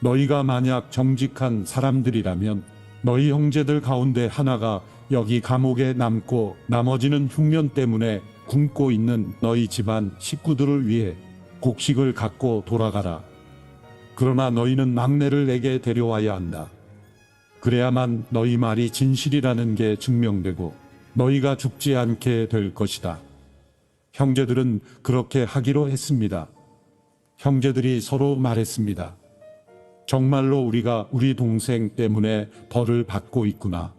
너희가 만약 정직한 사람들이라면 너희 형제들 가운데 하나가 여기 감옥에 남고 나머지는 흉년 때문에 굶고 있는 너희 집안 식구들을 위해 곡식을 갖고 돌아가라. 그러나 너희는 막내를 내게 데려와야 한다. 그래야만 너희 말이 진실이라는 게 증명되고 너희가 죽지 않게 될 것이다. 형제들은 그렇게 하기로 했습니다. 형제들이 서로 말했습니다. 정말로 우리가 우리 동생 때문에 벌을 받고 있구나.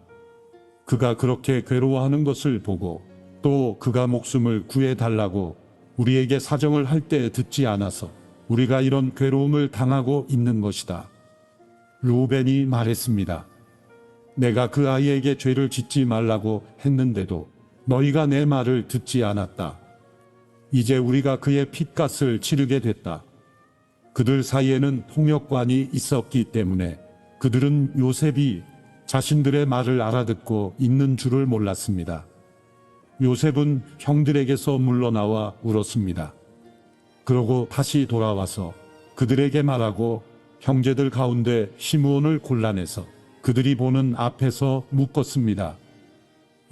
그가 그렇게 괴로워하는 것을 보고 또 그가 목숨을 구해달라고 우리에게 사정을 할 때 듣지 않아서 우리가 이런 괴로움을 당하고 있는 것이다. 루벤이 말했습니다. 내가 그 아이에게 죄를 짓지 말라고 했는데도 너희가 내 말을 듣지 않았다. 이제 우리가 그의 핏값을 치르게 됐다. 그들 사이에는 통역관이 있었기 때문에 그들은 요셉이 자신들의 말을 알아듣고 있는 줄을 몰랐습니다. 요셉은 형들에게서 물러나와 울었습니다. 그러고 다시 돌아와서 그들에게 말하고 형제들 가운데 시므온을 골라내서 그들이 보는 앞에서 묶었습니다.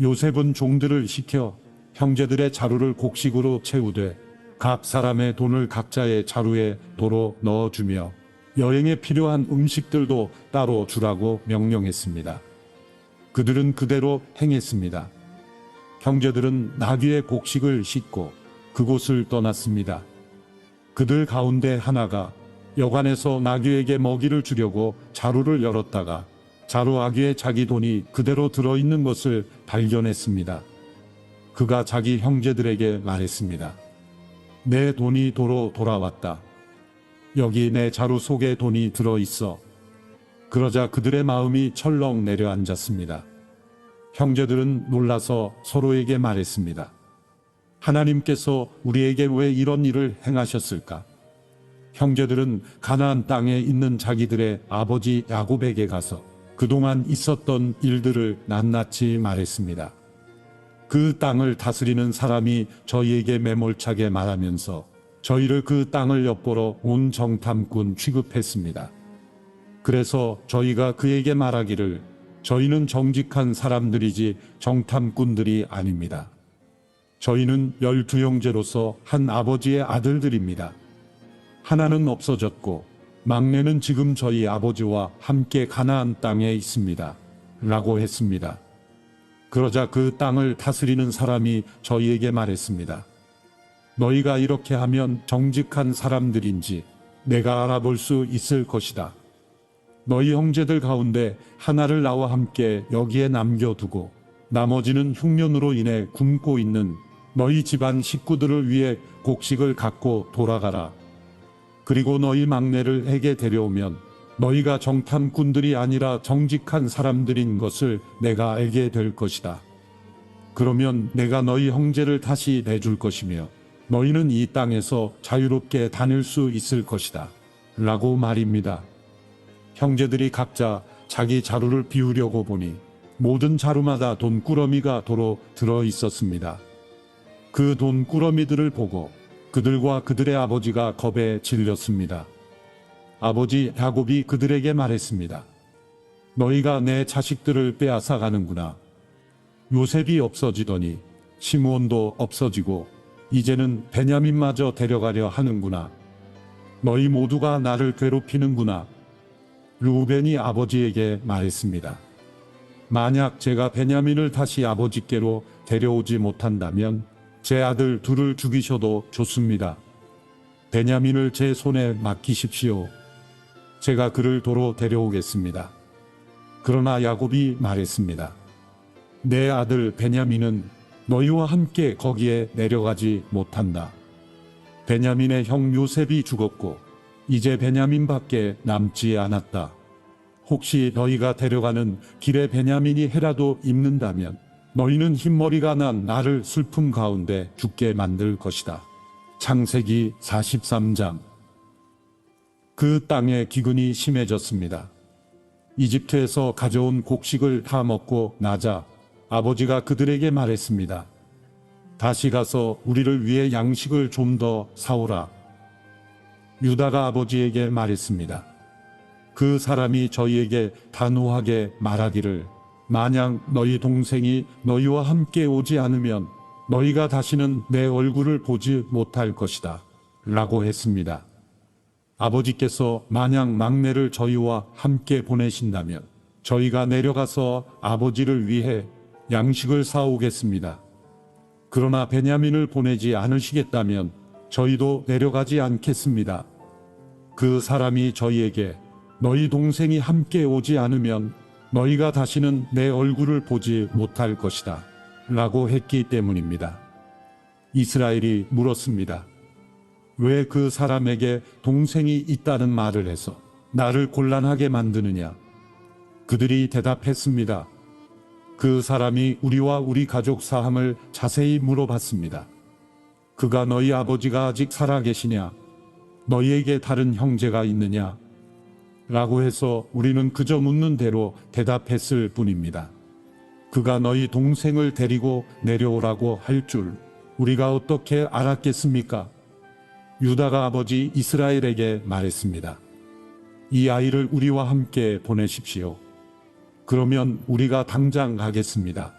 요셉은 종들을 시켜 형제들의 자루를 곡식으로 채우되 각 사람의 돈을 각자의 자루에 도로 넣어주며 여행에 필요한 음식들도 따로 주라고 명령했습니다. 그들은 그대로 행했습니다. 형제들은 나귀의 곡식을 싣고 그곳을 떠났습니다. 그들 가운데 하나가 여관에서 나귀에게 먹이를 주려고 자루를 열었다가 자루 아귀에 자기 돈이 그대로 들어있는 것을 발견했습니다. 그가 자기 형제들에게 말했습니다. 내 돈이 도로 돌아왔다. 여기 내 자루 속에 돈이 들어있어. 그러자 그들의 마음이 철렁 내려앉았습니다. 형제들은 놀라서 서로에게 말했습니다. 하나님께서 우리에게 왜 이런 일을 행하셨을까? 형제들은 가나안 땅에 있는 자기들의 아버지 야곱에게 가서 그동안 있었던 일들을 낱낱이 말했습니다. 그 땅을 다스리는 사람이 저희에게 매몰차게 말하면서 저희를 그 땅을 엿보러 온 정탐꾼 취급했습니다. 그래서 저희가 그에게 말하기를 저희는 정직한 사람들이지 정탐꾼들이 아닙니다. 저희는 12형제로서 한 아버지의 아들들입니다. 하나는 없어졌고 막내는 지금 저희 아버지와 함께 가나안 땅에 있습니다. 라고 했습니다. 그러자 그 땅을 다스리는 사람이 저희에게 말했습니다. 너희가 이렇게 하면 정직한 사람들인지 내가 알아볼 수 있을 것이다. 너희 형제들 가운데 하나를 나와 함께 여기에 남겨두고 나머지는 흉년으로 인해 굶고 있는 너희 집안 식구들을 위해 곡식을 갖고 돌아가라. 그리고 너희 막내를 에게 데려오면 너희가 정탐꾼들이 아니라 정직한 사람들인 것을 내가 알게 될 것이다. 그러면 내가 너희 형제를 다시 내줄 것이며 너희는 이 땅에서 자유롭게 다닐 수 있을 것이다. 라고 말입니다. 형제들이 각자 자기 자루를 비우려고 보니 모든 자루마다 돈꾸러미가 도로 들어 있었습니다. 그 돈꾸러미들을 보고 그들과 그들의 아버지가 겁에 질렸습니다. 아버지 야곱이 그들에게 말했습니다. 너희가 내 자식들을 빼앗아 가는구나. 요셉이 없어지더니 시므온도 없어지고 이제는 베냐민마저 데려가려 하는구나. 너희 모두가 나를 괴롭히는구나. 루벤이 아버지에게 말했습니다. 만약 제가 베냐민을 다시 아버지께로 데려오지 못한다면 제 아들 둘을 죽이셔도 좋습니다. 베냐민을 제 손에 맡기십시오. 제가 그를 도로 데려오겠습니다. 그러나 야곱이 말했습니다. 내 아들 베냐민은 너희와 함께 거기에 내려가지 못한다. 베냐민의 형 요셉이 죽었고 이제 베냐민밖에 남지 않았다. 혹시 너희가 데려가는 길에 베냐민이 해라도 입는다면 너희는 흰머리가 난 나를 슬픔 가운데 죽게 만들 것이다. 창세기 43장. 그 땅에 기근이 심해졌습니다. 이집트에서 가져온 곡식을 다 먹고 나자 아버지가 그들에게 말했습니다. 다시 가서 우리를 위해 양식을 좀 더 사오라. 유다가 아버지에게 말했습니다. 그 사람이 저희에게 단호하게 말하기를 만약 너희 동생이 너희와 함께 오지 않으면 너희가 다시는 내 얼굴을 보지 못할 것이다. 라고 했습니다. 아버지께서 만약 막내를 저희와 함께 보내신다면 저희가 내려가서 아버지를 위해 양식을 사오겠습니다. 그러나 베냐민을 보내지 않으시겠다면 저희도 내려가지 않겠습니다. 그 사람이 저희에게 너희 동생이 함께 오지 않으면 너희가 다시는 내 얼굴을 보지 못할 것이다. 라고 했기 때문입니다. 이스라엘이 물었습니다. 왜 그 사람에게 동생이 있다는 말을 해서 나를 곤란하게 만드느냐? 그들이 대답했습니다. 그 사람이 우리와 우리 가족 사항을 자세히 물어봤습니다. 그가 너희 아버지가 아직 살아계시냐? 너희에게 다른 형제가 있느냐? 라고 해서 우리는 그저 묻는 대로 대답했을 뿐입니다. 그가 너희 동생을 데리고 내려오라고 할 줄 우리가 어떻게 알았겠습니까? 유다가 아버지 이스라엘에게 말했습니다. 이 아이를 우리와 함께 보내십시오. 그러면 우리가 당장 가겠습니다.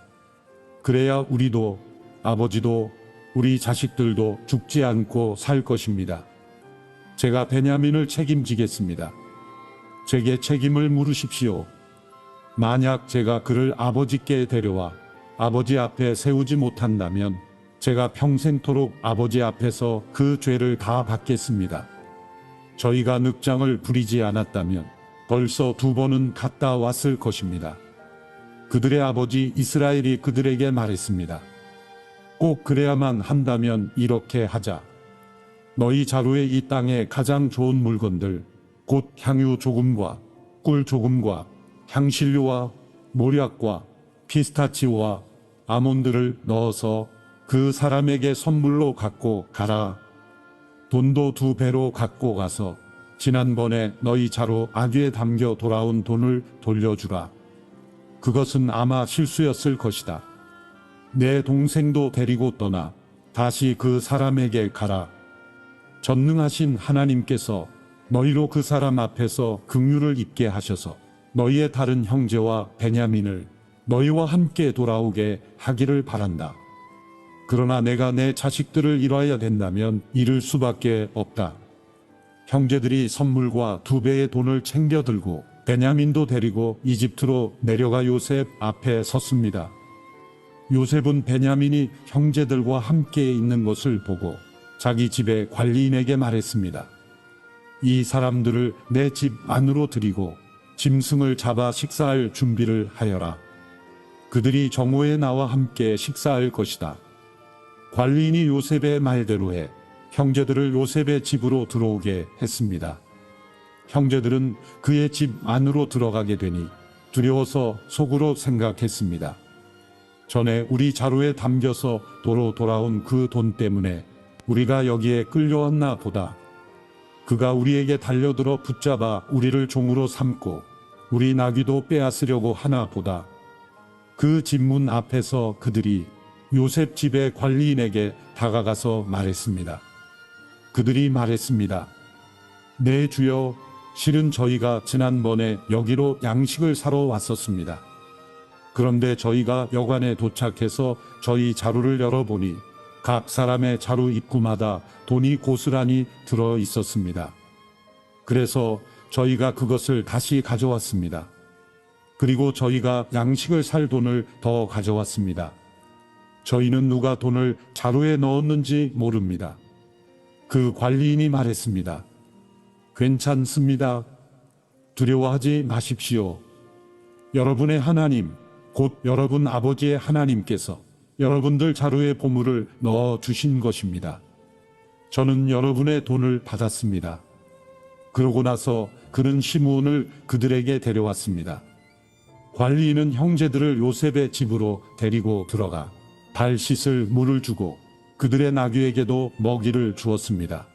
그래야 우리도 아버지도 우리 자식들도 죽지 않고 살 것입니다. 제가 베냐민을 책임지겠습니다. 제게 책임을 물으십시오. 만약 제가 그를 아버지께 데려와 아버지 앞에 세우지 못한다면 제가 평생토록 아버지 앞에서 그 죄를 다 받겠습니다. 저희가 늑장을 부리지 않았다면 벌써 2번은 갔다 왔을 것입니다. 그들의 아버지 이스라엘이 그들에게 말했습니다. 꼭 그래야만 한다면 이렇게 하자. 너희 자루에 이 땅의 가장 좋은 물건들, 곧 향유 조금과 꿀 조금과 향신료와 모략과 피스타치오와 아몬드를 넣어서 그 사람에게 선물로 갖고 가라. 돈도 2배로 갖고 가서 지난번에 너희 자루 아귀에 담겨 돌아온 돈을 돌려주라. 그것은 아마 실수였을 것이다. 내 동생도 데리고 떠나 다시 그 사람에게 가라. 전능하신 하나님께서 너희로 그 사람 앞에서 긍휼을 입게 하셔서 너희의 다른 형제와 베냐민을 너희와 함께 돌아오게 하기를 바란다. 그러나 내가 내 자식들을 잃어야 된다면 잃을 수밖에 없다. 형제들이 선물과 2배의 돈을 챙겨 들고 베냐민도 데리고 이집트로 내려가 요셉 앞에 섰습니다. 요셉은 베냐민이 형제들과 함께 있는 것을 보고 자기 집의 관리인에게 말했습니다. 이 사람들을 내 집 안으로 들이고 짐승을 잡아 식사할 준비를 하여라. 그들이 정오에 나와 함께 식사할 것이다. 관리인이 요셉의 말대로 해 형제들을 요셉의 집으로 들어오게 했습니다. 형제들은 그의 집 안으로 들어가게 되니 두려워서 속으로 생각했습니다. 전에 우리 자루에 담겨서 도로 돌아온 그 돈 때문에 우리가 여기에 끌려왔나 보다. 그가 우리에게 달려들어 붙잡아 우리를 종으로 삼고 우리 나귀도 빼앗으려고 하나 보다. 그 집문 앞에서 그들이 요셉 집의 관리인에게 다가가서 말했습니다. 그들이 말했습니다. 네 주여, 실은 저희가 지난번에 여기로 양식을 사러 왔었습니다. 그런데 저희가 여관에 도착해서 저희 자루를 열어보니 각 사람의 자루 입구마다 돈이 고스란히 들어 있었습니다. 그래서 저희가 그것을 다시 가져왔습니다. 그리고 저희가 양식을 살 돈을 더 가져왔습니다. 저희는 누가 돈을 자루에 넣었는지 모릅니다. 그 관리인이 말했습니다. 괜찮습니다. 두려워하지 마십시오. 여러분의 하나님, 곧 여러분 아버지의 하나님께서 여러분들 자루에 보물을 넣어 주신 것입니다. 저는 여러분의 돈을 받았습니다. 그러고 나서 그는 시므온을 그들에게 데려왔습니다. 관리인은 형제들을 요셉의 집으로 데리고 들어가 발 씻을 물을 주고 그들의 나귀에게도 먹이를 주었습니다.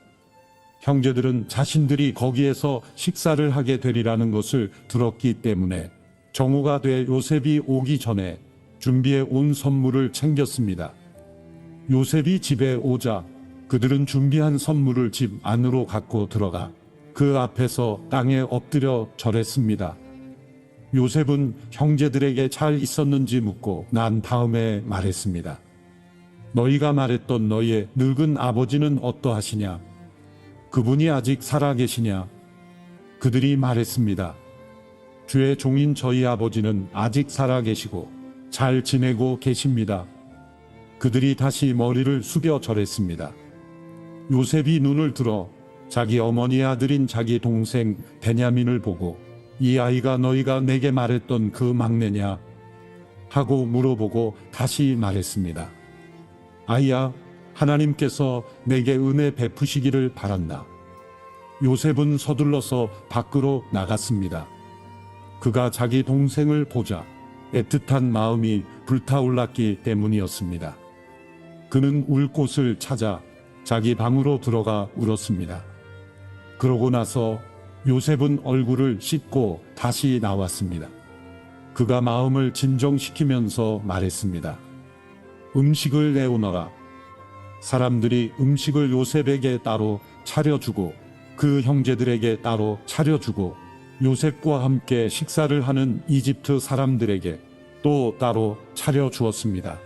형제들은 자신들이 거기에서 식사를 하게 되리라는 것을 들었기 때문에 정오가 돼 요셉이 오기 전에 준비해 온 선물을 챙겼습니다. 요셉이 집에 오자 그들은 준비한 선물을 집 안으로 갖고 들어가 그 앞에서 땅에 엎드려 절했습니다. 요셉은 형제들에게 잘 있었는지 묻고 난 다음에 말했습니다. 너희가 말했던 너희의 늙은 아버지는 어떠하시냐? 그분이 아직 살아계시냐? 그들이 말했습니다. 주의 종인 저희 아버지는 아직 살아계시고 잘 지내고 계십니다. 그들이 다시 머리를 숙여 절했습니다. 요셉이 눈을 들어 자기 어머니의 아들인 자기 동생 베냐민을 보고 이 아이가 너희가 내게 말했던 그 막내냐? 하고 물어보고 다시 말했습니다. 아이야, 하나님께서 내게 은혜 베푸시기를 바란다. 요셉은 서둘러서 밖으로 나갔습니다. 그가 자기 동생을 보자 애틋한 마음이 불타올랐기 때문이었습니다. 그는 울 곳을 찾아 자기 방으로 들어가 울었습니다. 그러고 나서 요셉은 얼굴을 씻고 다시 나왔습니다. 그가 마음을 진정시키면서 말했습니다. 음식을 내오너라. 사람들이 음식을 요셉에게 따로 차려주고 그 형제들에게 따로 차려주고 요셉과 함께 식사를 하는 이집트 사람들에게 또 따로 차려주었습니다.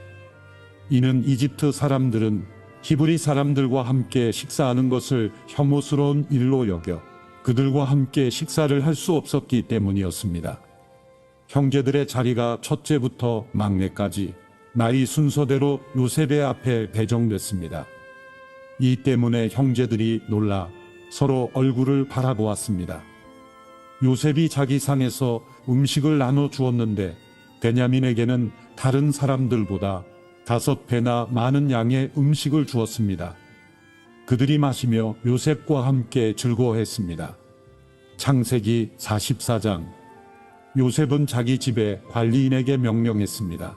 이는 이집트 사람들은 히브리 사람들과 함께 식사하는 것을 혐오스러운 일로 여겨 그들과 함께 식사를 할 수 없었기 때문이었습니다. 형제들의 자리가 첫째부터 막내까지 나이 순서대로 요셉의 앞에 배정됐습니다. 이 때문에 형제들이 놀라 서로 얼굴을 바라보았습니다. 요셉이 자기 상에서 음식을 나눠 주었는데 베냐민에게는 다른 사람들보다 5배나 많은 양의 음식을 주었습니다. 그들이 마시며 요셉과 함께 즐거워했습니다. 창세기 44장. 요셉은 자기 집의 관리인에게 명령했습니다.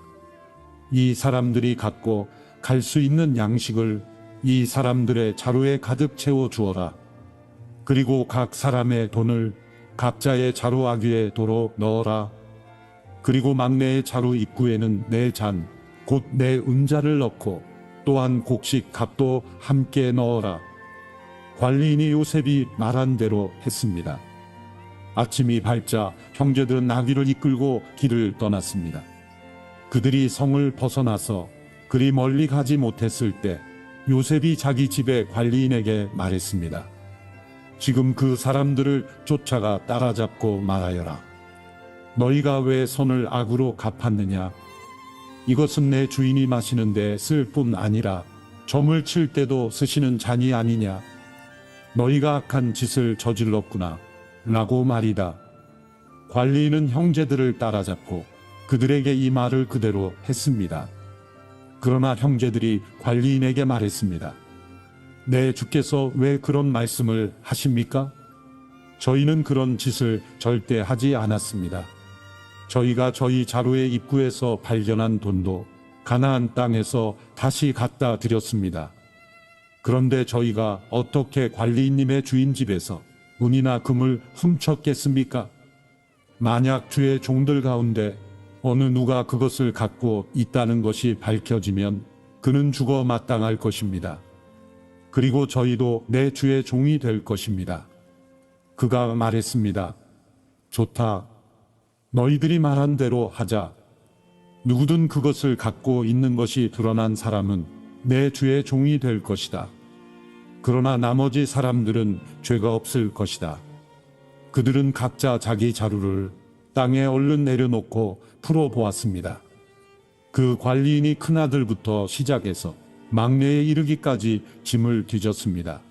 이 사람들이 갖고 갈 수 있는 양식을 이 사람들의 자루에 가득 채워 주어라. 그리고 각 사람의 돈을 각자의 자루 아귀에 도로 넣어라. 그리고 막내의 자루 입구에는 내 잔, 곧 내 은자를 넣고 또한 곡식 값도 함께 넣어라. 관리인이 요셉이 말한 대로 했습니다. 아침이 밝자 형제들은 나귀를 이끌고 길을 떠났습니다. 그들이 성을 벗어나서 그리 멀리 가지 못했을 때 요셉이 자기 집의 관리인에게 말했습니다. 지금 그 사람들을 쫓아가 따라잡고 말하여라. 너희가 왜 손을 악으로 갚았느냐? 이것은 내 주인이 마시는데 쓸 뿐 아니라 점을 칠 때도 쓰시는 잔이 아니냐? 너희가 악한 짓을 저질렀구나 라고 말이다. 관리인은 형제들을 따라잡고 그들에게 이 말을 그대로 했습니다. 그러나 형제들이 관리인에게 말했습니다. 내 주께서 왜 그런 말씀을 하십니까? 저희는 그런 짓을 절대 하지 않았습니다. 저희가 저희 자루의 입구에서 발견한 돈도 가나안 땅에서 다시 갖다 드렸습니다. 그런데 저희가 어떻게 관리인님의 주인 집에서 은이나 금을 훔쳤겠습니까? 만약 주의 종들 가운데 어느 누가 그것을 갖고 있다는 것이 밝혀지면 그는 죽어 마땅할 것입니다. 그리고 저희도 내 주의 종이 될 것입니다. 그가 말했습니다. 좋다. 너희들이 말한 대로 하자. 누구든 그것을 갖고 있는 것이 드러난 사람은 내 주의 종이 될 것이다. 그러나 나머지 사람들은 죄가 없을 것이다. 그들은 각자 자기 자루를 땅에 얼른 내려놓고 풀어보았습니다. 그 관리인이 큰아들부터 시작해서 막내에 이르기까지 짐을 뒤졌습니다.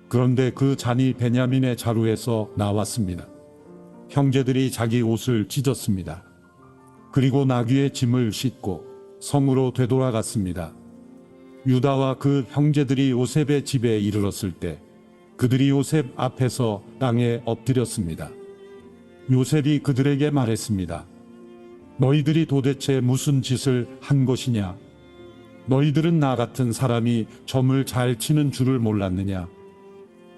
그런데 그 잔이 베냐민의 자루에서 나왔습니다. 형제들이 자기 옷을 찢었습니다. 그리고 나귀의 짐을 싣고 성으로 되돌아갔습니다. 유다와 그 형제들이 요셉의 집에 이르렀을 때 그들이 요셉 앞에서 땅에 엎드렸습니다. 요셉이 그들에게 말했습니다. 너희들이 도대체 무슨 짓을 한 것이냐? 너희들은 나 같은 사람이 점을 잘 치는 줄을 몰랐느냐?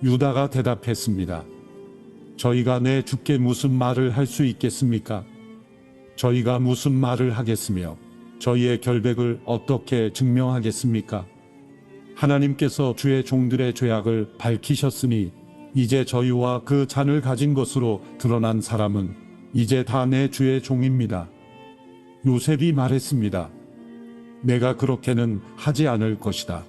유다가 대답했습니다. 저희가 내 주께 무슨 말을 할 수 있겠습니까? 저희가 무슨 말을 하겠으며 저희의 결백을 어떻게 증명하겠습니까? 하나님께서 주의 종들의 죄악을 밝히셨으니 이제 저희와 그 잔을 가진 것으로 드러난 사람은 이제 다 내 주의 종입니다. 요셉이 말했습니다. 내가 그렇게는 하지 않을 것이다.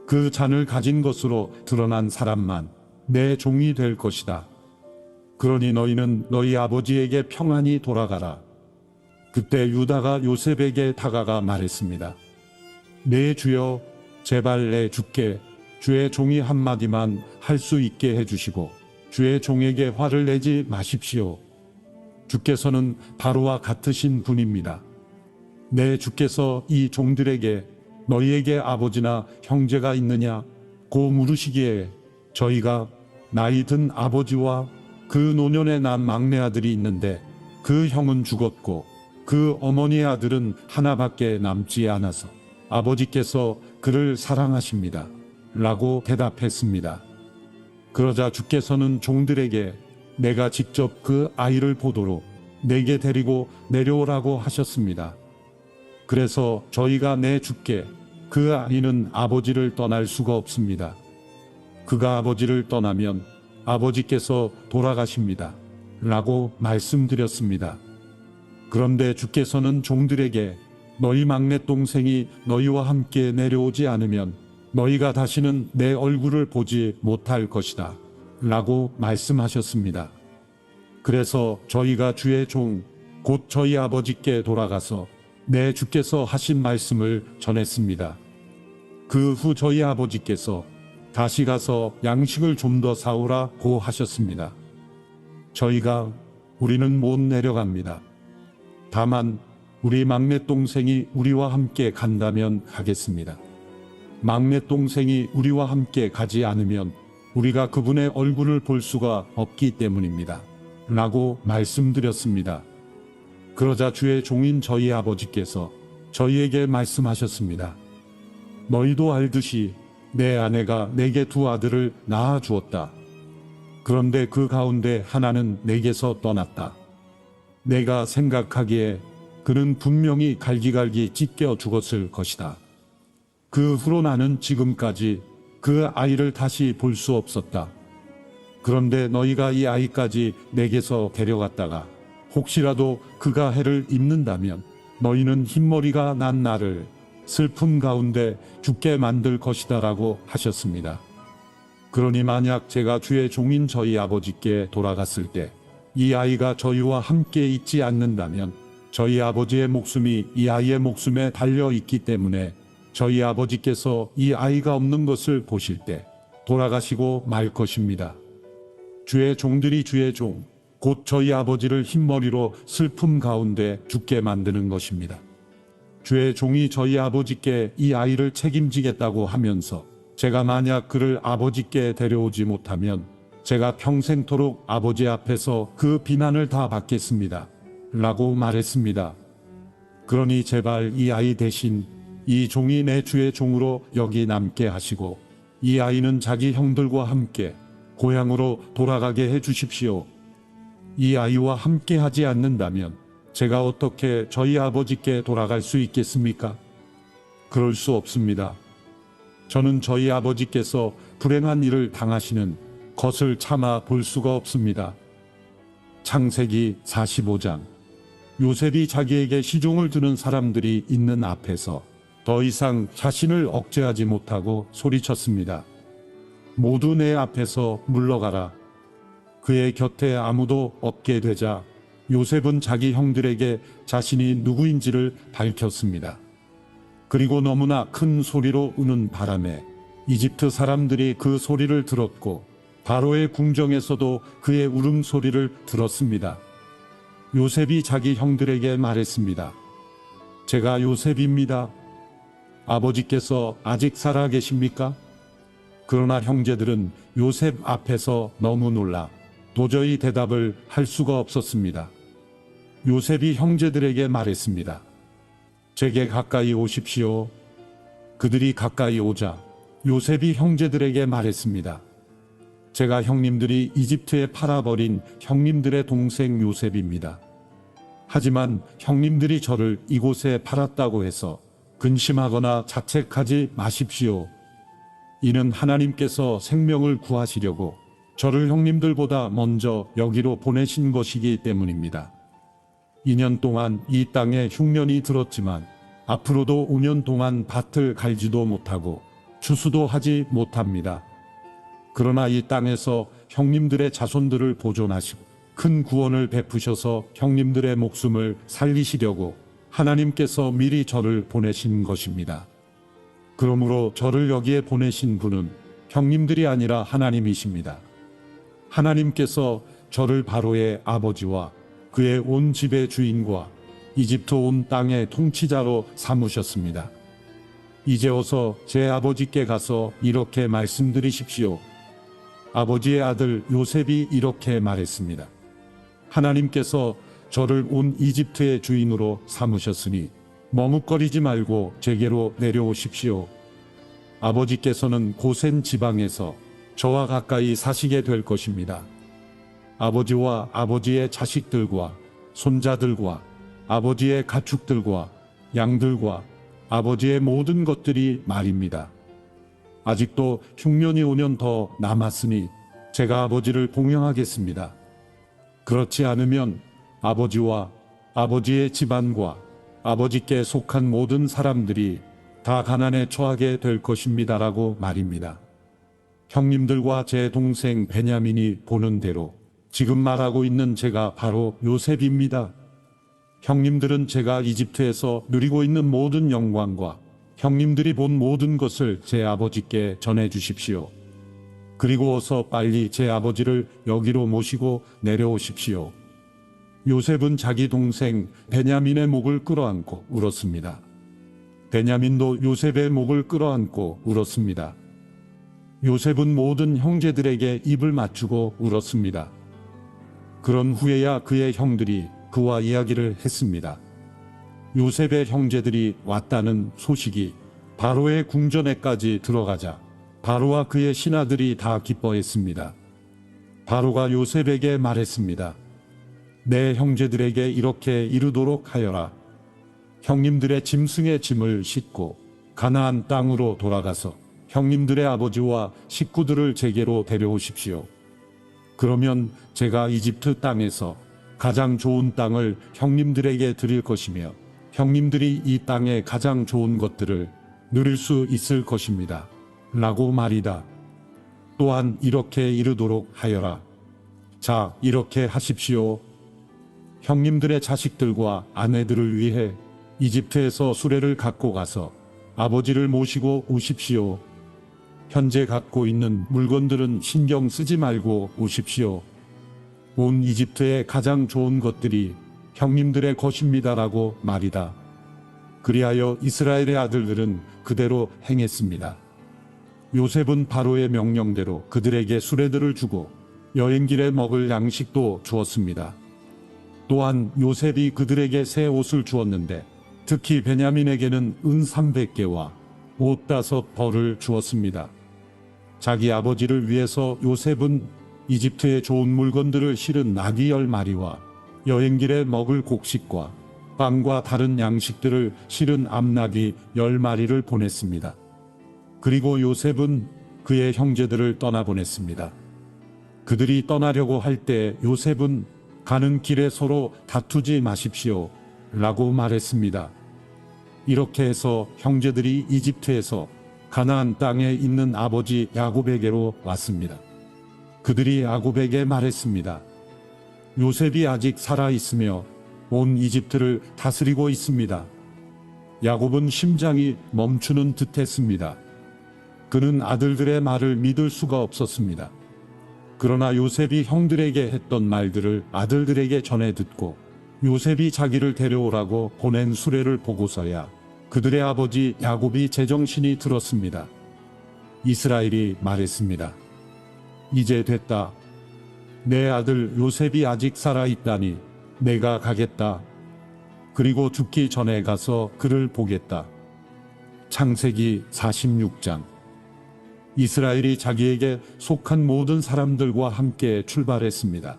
그 잔을 가진 것으로 드러난 사람만 내 종이 될 것이다. 그러니 너희는 너희 아버지에게 평안히 돌아가라. 그때 유다가 요셉에게 다가가 말했습니다. 내 주여, 제발 내 주께 주의 종이 한마디만 할 수 있게 해주시고 주의 종에게 화를 내지 마십시오. 주께서는 바로와 같으신 분입니다. 내 주께서 이 종들에게 너희에게 아버지나 형제가 있느냐 고 물으시기에 저희가 나이 든 아버지와 그 노년에 난 막내 아들이 있는데 그 형은 죽었고 그 어머니의 아들은 하나밖에 남지 않아서 아버지께서 그를 사랑하십니다. 라고 대답했습니다. 그러자 주께서는 종들에게 내가 직접 그 아이를 보도록 내게 데리고 내려오라고 하셨습니다. 그래서 저희가 내 주께 그 아이는 아버지를 떠날 수가 없습니다. 그가 아버지를 떠나면 아버지께서 돌아가십니다. 라고 말씀드렸습니다. 그런데 주께서는 종들에게 너희 막내 동생이 너희와 함께 내려오지 않으면 너희가 다시는 내 얼굴을 보지 못할 것이다. 라고 말씀하셨습니다. 그래서 저희가 주의 종, 곧 저희 아버지께 돌아가서 내 주께서 하신 말씀을 전했습니다. 그 후 저희 아버지께서 다시 가서 양식을 좀 더 사오라고 하셨습니다. 저희가 우리는 못 내려갑니다. 다만 우리 막내 동생이 우리와 함께 간다면 가겠습니다. 막내 동생이 우리와 함께 가지 않으면 우리가 그분의 얼굴을 볼 수가 없기 때문입니다. 라고 말씀드렸습니다. 그러자 주의 종인 저희 아버지께서 저희에게 말씀하셨습니다. 너희도 알듯이 내 아내가 내게 두 아들을 낳아 주었다. 그런데 그 가운데 하나는 내게서 떠났다. 내가 생각하기에 그는 분명히 갈기갈기 찢겨 죽었을 것이다. 그 후로 나는 지금까지 그 아이를 다시 볼 수 없었다. 그런데 너희가 이 아이까지 내게서 데려갔다가 혹시라도 그가 해를 입는다면 너희는 흰머리가 난 나를 슬픔 가운데 죽게 만들 것이다 라고 하셨습니다. 그러니 만약 제가 주의 종인 저희 아버지께 돌아갔을 때 이 아이가 저희와 함께 있지 않는다면 저희 아버지의 목숨이 이 아이의 목숨에 달려 있기 때문에 저희 아버지께서 이 아이가 없는 것을 보실 때 돌아가시고 말 것입니다. 주의 종들이 주의 종, 곧 저희 아버지를 흰머리로 슬픔 가운데 죽게 만드는 것입니다. 주의 종이 저희 아버지께 이 아이를 책임지겠다고 하면서 제가 만약 그를 아버지께 데려오지 못하면 제가 평생토록 아버지 앞에서 그 비난을 다 받겠습니다. 라고 말했습니다. 그러니 제발 이 아이 대신 이 종이 내 주의 종으로 여기 남게 하시고 이 아이는 자기 형들과 함께 고향으로 돌아가게 해 주십시오. 이 아이와 함께 하지 않는다면 제가 어떻게 저희 아버지께 돌아갈 수 있겠습니까? 그럴 수 없습니다. 저는 저희 아버지께서 불행한 일을 당하시는 것을 참아 볼 수가 없습니다. 창세기 45장. 요셉이 자기에게 시종을 두는 사람들이 있는 앞에서 더 이상 자신을 억제하지 못하고 소리쳤습니다. 모두 내 앞에서 물러가라. 그의 곁에 아무도 없게 되자 요셉은 자기 형들에게 자신이 누구인지를 밝혔습니다. 그리고 너무나 큰 소리로 우는 바람에 이집트 사람들이 그 소리를 들었고 바로의 궁정에서도 그의 울음소리를 들었습니다. 요셉이 자기 형들에게 말했습니다. 제가 요셉입니다. 아버지께서 아직 살아 계십니까? 그러나 형제들은 요셉 앞에서 너무 놀라 도저히 대답을 할 수가 없었습니다. 요셉이 형제들에게 말했습니다. 제게 가까이 오십시오. 그들이 가까이 오자 요셉이 형제들에게 말했습니다. 제가 형님들이 이집트에 팔아버린 형님들의 동생 요셉입니다. 하지만 형님들이 저를 이곳에 팔았다고 해서 근심하거나 자책하지 마십시오. 이는 하나님께서 생명을 구하시려고 저를 형님들보다 먼저 여기로 보내신 것이기 때문입니다. 2년 동안 이 땅에 흉년이 들었지만 앞으로도 5년 동안 밭을 갈지도 못하고 추수도 하지 못합니다. 그러나 이 땅에서 형님들의 자손들을 보존하시고 큰 구원을 베푸셔서 형님들의 목숨을 살리시려고 하나님께서 미리 저를 보내신 것입니다. 그러므로 저를 여기에 보내신 분은 형님들이 아니라 하나님이십니다. 하나님께서 저를 바로의 아버지와 그의 온 집의 주인과 이집트 온 땅의 통치자로 삼으셨습니다. 이제 어서 제 아버지께 가서 이렇게 말씀드리십시오. 아버지의 아들 요셉이 이렇게 말했습니다. 하나님께서 저를 온 이집트의 주인으로 삼으셨으니 머뭇거리지 말고 제게로 내려오십시오. 아버지께서는 고센 지방에서 저와 가까이 사시게 될 것입니다. 아버지와 아버지의 자식들과 손자들과 아버지의 가축들과 양들과 아버지의 모든 것들이 말입니다. 아직도 흉년이 5년 더 남았으니 제가 아버지를 공경하겠습니다. 그렇지 않으면 아버지와 아버지의 집안과 아버지께 속한 모든 사람들이 다 가난에 처하게 될 것입니다라고 말입니다. 형님들과 제 동생 베냐민이 보는 대로 지금 말하고 있는 제가 바로 요셉입니다. 형님들은 제가 이집트에서 누리고 있는 모든 영광과 형님들이 본 모든 것을 제 아버지께 전해 주십시오. 그리고 어서 빨리 제 아버지를 여기로 모시고 내려오십시오. 요셉은 자기 동생 베냐민의 목을 끌어안고 울었습니다. 베냐민도 요셉의 목을 끌어안고 울었습니다. 요셉은 모든 형제들에게 입을 맞추고 울었습니다. 그런 후에야 그의 형들이 그와 이야기를 했습니다. 요셉의 형제들이 왔다는 소식이 바로의 궁전에까지 들어가자 바로와 그의 신하들이 다 기뻐했습니다. 바로가 요셉에게 말했습니다. 내 형제들에게 이렇게 이르도록 하여라. 형님들의 짐승의 짐을 싣고 가나안 땅으로 돌아가서 형님들의 아버지와 식구들을 제게로 데려오십시오. 그러면 제가 이집트 땅에서 가장 좋은 땅을 형님들에게 드릴 것이며 형님들이 이 땅의 가장 좋은 것들을 누릴 수 있을 것입니다. 라고 말이다. 또한 이렇게 이르도록 하여라. 자, 이렇게 하십시오. 형님들의 자식들과 아내들을 위해 이집트에서 수레를 갖고 가서 아버지를 모시고 오십시오. 현재 갖고 있는 물건들은 신경 쓰지 말고 오십시오. 온 이집트의 가장 좋은 것들이 형님들의 것입니다라고 말이다. 그리하여 이스라엘의 아들들은 그대로 행했습니다. 요셉은 바로의 명령대로 그들에게 수레들을 주고 여행길에 먹을 양식도 주었습니다. 또한 요셉이 그들에게 새 옷을 주었는데 특히 베냐민에게는 은 300개와 옷 5벌을 주었습니다. 자기 아버지를 위해서 요셉은 이집트의 좋은 물건들을 실은 나귀 10마리와 여행길에 먹을 곡식과 빵과 다른 양식들을 실은 암나귀 10마리를 보냈습니다. 그리고 요셉은 그의 형제들을 떠나보냈습니다. 그들이 떠나려고 할 때 요셉은 가는 길에 서로 다투지 마십시오 라고 말했습니다. 이렇게 해서 형제들이 이집트에서 가나안 땅에 있는 아버지 야곱에게로 왔습니다. 그들이 야곱에게 말했습니다. 요셉이 아직 살아있으며 온 이집트를 다스리고 있습니다. 야곱은 심장이 멈추는 듯 했습니다. 그는 아들들의 말을 믿을 수가 없었습니다. 그러나 요셉이 형들에게 했던 말들을 아들들에게 전해 듣고 요셉이 자기를 데려오라고 보낸 수레를 보고서야 그들의 아버지 야곱이 제정신이 들었습니다. 이스라엘이 말했습니다. 이제 됐다. 내 아들 요셉이 아직 살아있다니 내가 가겠다. 그리고 죽기 전에 가서 그를 보겠다. 창세기 46장. 이스라엘이 자기에게 속한 모든 사람들과 함께 출발했습니다.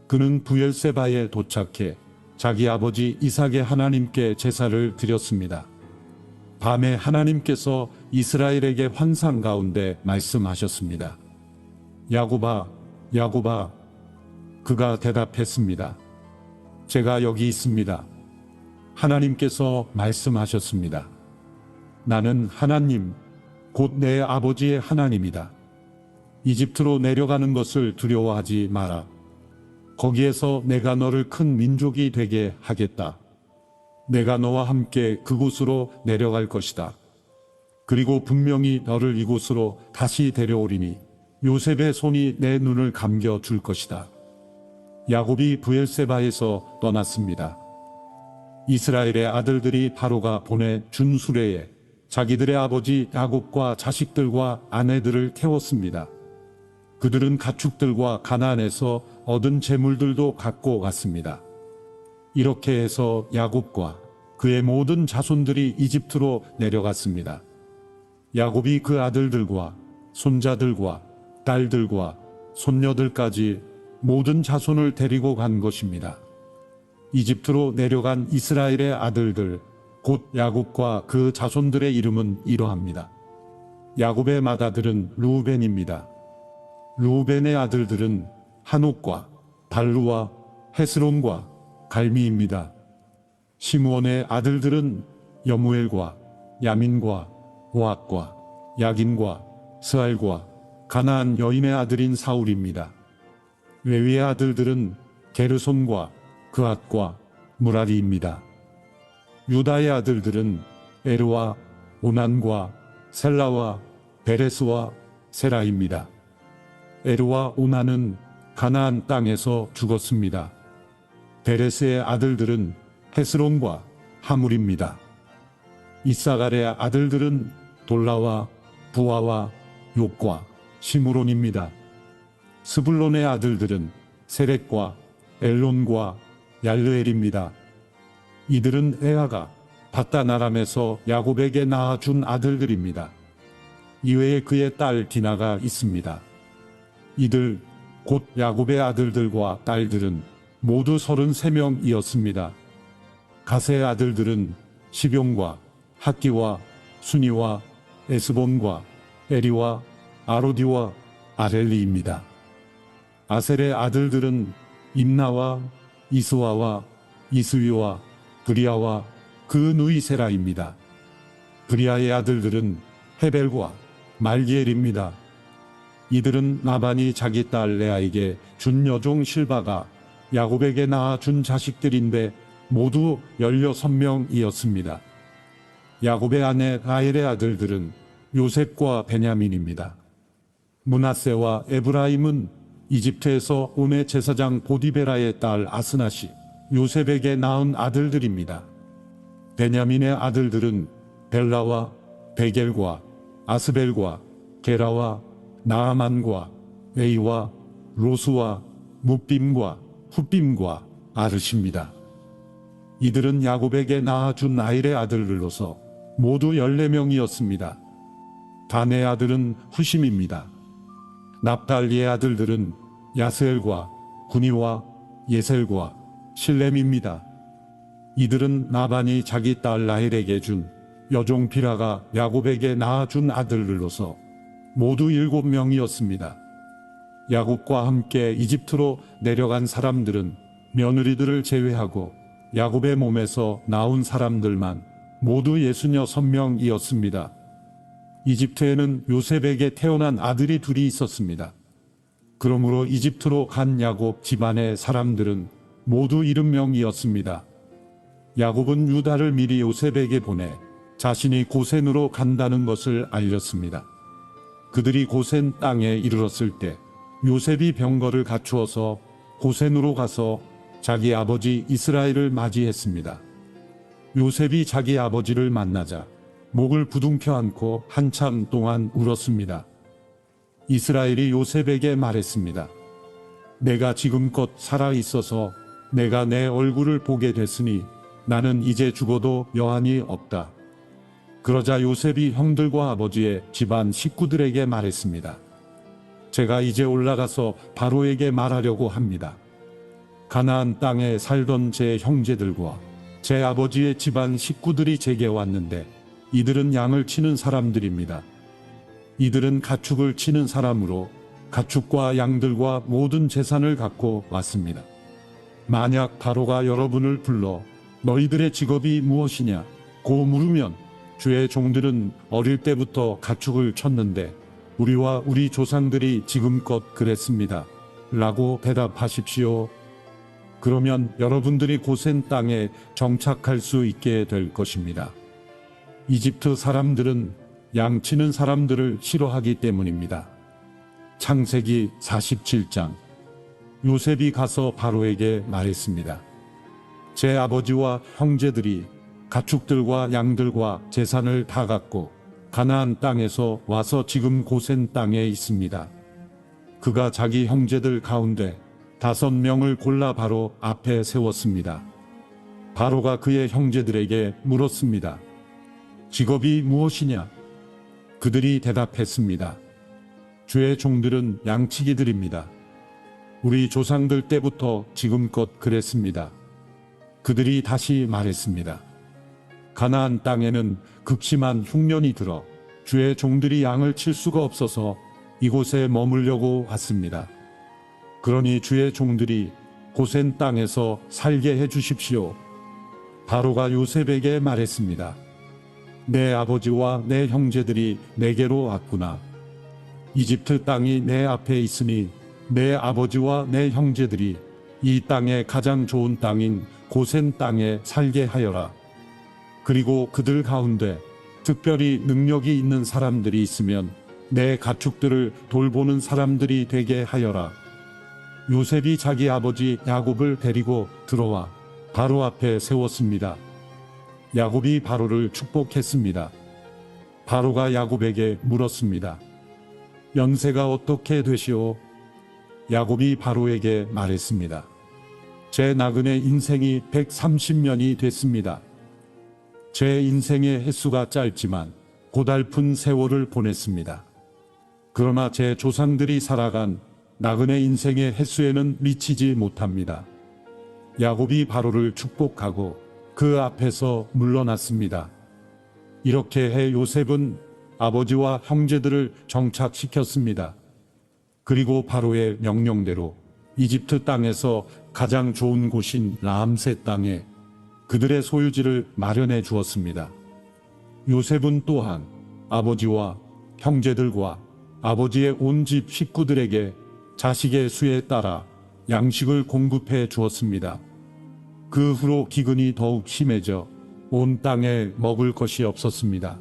그는 브엘세바에 도착해 자기 아버지 이삭의 하나님께 제사를 드렸습니다. 밤에 하나님께서 이스라엘에게 환상 가운데 말씀하셨습니다. 야곱아, 야곱아. 그가 대답했습니다. 제가 여기 있습니다. 하나님께서 말씀하셨습니다. 나는 하나님, 곧 내 아버지의 하나님이다. 이집트로 내려가는 것을 두려워하지 마라. 거기에서 내가 너를 큰 민족이 되게 하겠다. 내가 너와 함께 그곳으로 내려갈 것이다. 그리고 분명히 너를 이곳으로 다시 데려오리니 요셉의 손이 내 눈을 감겨 줄 것이다. 야곱이 브엘세바에서 떠났습니다. 이스라엘의 아들들이 바로가 보내준 수레에 자기들의 아버지 야곱과 자식들과 아내들을 태웠습니다. 그들은 가축들과 가나안에서 얻은 재물들도 갖고 갔습니다. 이렇게 해서 야곱과 그의 모든 자손들이 이집트로 내려갔습니다. 야곱이 그 아들들과 손자들과 딸들과 손녀들까지 모든 자손을 데리고 간 것입니다. 이집트로 내려간 이스라엘의 아들들, 곧 야곱과 그 자손들의 이름은 이러합니다. 야곱의 맏아들은 르우벤입니다. 르우벤의 아들들은 한옥과 발루와 헤스론과 갈미입니다. 시므온의 아들들은 여무엘과 야민과 오앗과 야긴과 스알과 가나안 여인의 아들인 사울입니다. 레위의 아들들은 게르손과 그앗과 무라리입니다. 유다의 아들들은 에르와 오난과 셀라와 베레스와 세라입니다. 에르와 오난은 가나안 땅에서 죽었습니다. 베레스의 아들들은 헤스론과 하물입니다. 이사갈의 아들들은 돌라와 부아와 욕과 시므론입니다. 스불론의 아들들은 세렉과 엘론과 얄르엘입니다. 이들은 에아가 바다나람에서 야곱에게 낳아준 아들들입니다. 이외에 그의 딸 디나가 있습니다. 이들 곧 야곱의 아들들과 딸들은 모두 33명이었습니다. 가세의 아들들은 시뵉과 학기와 순이와 에스본과 에리와 아로디와 아렐리입니다. 아셀의 아들들은 임나와 이스와와 이스위와 브리아와 그 누이 세라입니다. 브리아의 아들들은 헤벨과 말기엘입니다. 이들은 라반이 자기 딸 레아에게 준 여종 실바가 야곱에게 낳아준 자식들인데 모두 16명이었습니다. 야곱의 아내 라헬의 아들들은 요셉과 베냐민입니다. 므낫세와 에브라임은 이집트에서 온의 제사장 보디베라의 딸 아스낫이 요셉에게 낳은 아들들입니다. 베냐민의 아들들은 벨라와 베겔과 아스벨과 게라와 나아만과 에이와 로스와 뭇빔과 훗빔과 아르시입니다. 이들은 야곱에게 낳아준 라헬의 아들들로서 모두 14명이었습니다. 단의 아들은 후심입니다. 납달리의 아들들은 야스엘과 구니와 예셀과 실렘입니다. 이들은 라반이 자기 딸 라헬에게 준 여종 비라가 야곱에게 낳아준 아들들로서 모두 7명이었습니다. 야곱과 함께 이집트로 내려간 사람들은 며느리들을 제외하고 야곱의 몸에서 나온 사람들만 모두 66명이었습니다. 이집트에는 요셉에게 태어난 아들이 둘이 있었습니다. 그러므로 이집트로 간 야곱 집안의 사람들은 모두 70명이었습니다. 야곱은 유다를 미리 요셉에게 보내 자신이 고센으로 간다는 것을 알렸습니다. 그들이 고센 땅에 이르렀을 때 요셉이 병거를 갖추어서 고센으로 가서 자기 아버지 이스라엘을 맞이했습니다. 요셉이 자기 아버지를 만나자 목을 부둥켜 안고 한참 동안 울었습니다. 이스라엘이 요셉에게 말했습니다. 내가 지금껏 살아 있어서 내가 내 얼굴을 보게 됐으니 나는 이제 죽어도 여한이 없다. 그러자 요셉이 형들과 아버지의 집안 식구들에게 말했습니다. 제가 이제 올라가서 바로에게 말하려고 합니다. 가나안 땅에 살던 제 형제들과 제 아버지의 집안 식구들이 제게 왔는데 이들은 양을 치는 사람들입니다. 이들은 가축을 치는 사람으로 가축과 양들과 모든 재산을 갖고 왔습니다. 만약 바로가 여러분을 불러 너희들의 직업이 무엇이냐 고 물으면 주의 종들은 어릴 때부터 가축을 쳤는데 우리와 우리 조상들이 지금껏 그랬습니다. 라고 대답하십시오. 그러면 여러분들이 고센 땅에 정착할 수 있게 될 것입니다. 이집트 사람들은 양치는 사람들을 싫어하기 때문입니다. 창세기 47장. 요셉이 가서 바로에게 말했습니다. 제 아버지와 형제들이 가축들과 양들과 재산을 다 갖고 가나안 땅에서 와서 지금 고센 땅에 있습니다. 그가 자기 형제들 가운데 5명을 골라 바로 앞에 세웠습니다. 바로가 그의 형제들에게 물었습니다. 직업이 무엇이냐? 그들이 대답했습니다. 주의 종들은 양치기들입니다. 우리 조상들 때부터 지금껏 그랬습니다. 그들이 다시 말했습니다. 가나안 땅에는 극심한 흉년이 들어 주의 종들이 양을 칠 수가 없어서 이곳에 머물려고 왔습니다. 그러니 주의 종들이 고센 땅에서 살게 해 주십시오. 바로가 요셉에게 말했습니다. 내 아버지와 내 형제들이 내게로 왔구나. 이집트 땅이 내 앞에 있으니 내 아버지와 내 형제들이 이 땅의 가장 좋은 땅인 고센 땅에 살게 하여라. 그리고 그들 가운데 특별히 능력이 있는 사람들이 있으면 내 가축들을 돌보는 사람들이 되게 하여라. 요셉이 자기 아버지 야곱을 데리고 들어와 바로 앞에 세웠습니다. 야곱이 바로를 축복했습니다. 바로가 야곱에게 물었습니다. 연세가 어떻게 되시오? 야곱이 바로에게 말했습니다. 제 나그네 인생이 130년이 됐습니다. 제 인생의 횟수가 짧지만 고달픈 세월을 보냈습니다. 그러나 제 조상들이 살아간 나그네 인생의 횟수에는 미치지 못합니다. 야곱이 바로를 축복하고 그 앞에서 물러났습니다. 이렇게 해 요셉은 아버지와 형제들을 정착시켰습니다. 그리고 바로의 명령대로 이집트 땅에서 가장 좋은 곳인 라암세 땅에 그들의 소유지를 마련해 주었습니다. 요셉은 또한 아버지와 형제들과 아버지의 온 집 식구들에게 자식의 수에 따라 양식을 공급해 주었습니다. 그 후로 기근이 더욱 심해져 온 땅에 먹을 것이 없었습니다.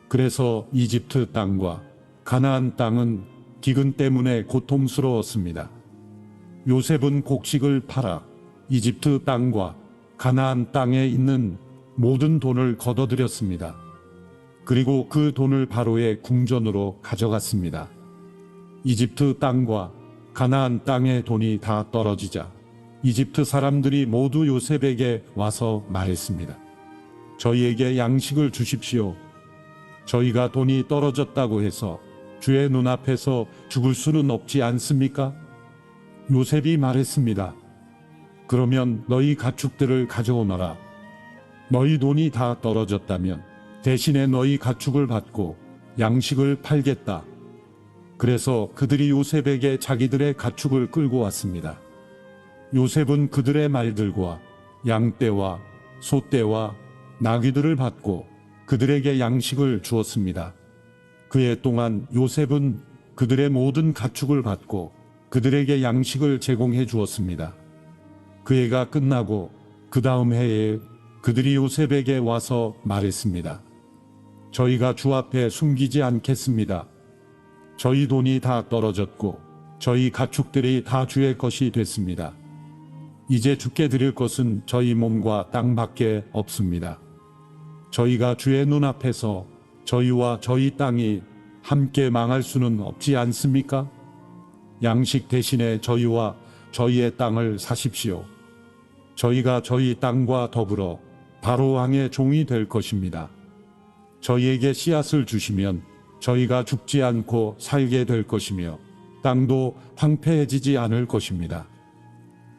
그래서 이집트 땅과 가나안 땅은 기근 때문에 고통스러웠습니다. 요셉은 곡식을 팔아 이집트 땅과 가나안 땅에 있는 모든 돈을 거둬들였습니다. 그리고 그 돈을 바로의 궁전으로 가져갔습니다. 이집트 땅과 가나안 땅의 돈이 다 떨어지자 이집트 사람들이 모두 요셉에게 와서 말했습니다. 저희에게 양식을 주십시오. 저희가 돈이 떨어졌다고 해서 주의 눈앞에서 죽을 수는 없지 않습니까? 요셉이 말했습니다. 그러면 너희 가축들을 가져오너라. 너희 돈이 다 떨어졌다면 대신에 너희 가축을 받고 양식을 팔겠다. 그래서 그들이 요셉에게 자기들의 가축을 끌고 왔습니다. 요셉은 그들의 말들과 양떼와 소떼와 나귀들을 받고 그들에게 양식을 주었습니다. 그해 동안 요셉은 그들의 모든 가축을 받고 그들에게 양식을 제공해 주었습니다. 그 해가 끝나고 그 다음 해에 그들이 요셉에게 와서 말했습니다. 저희가 주 앞에 숨기지 않겠습니다. 저희 돈이 다 떨어졌고 저희 가축들이 다 주의 것이 됐습니다. 이제 주께 드릴 것은 저희 몸과 땅밖에 없습니다. 저희가 주의 눈앞에서 저희와 저희 땅이 함께 망할 수는 없지 않습니까? 양식 대신에 저희와 저희의 땅을 사십시오. 저희가 저희 땅과 더불어 바로 왕의 종이 될 것입니다. 저희에게 씨앗을 주시면 저희가 죽지 않고 살게 될 것이며 땅도 황폐해지지 않을 것입니다.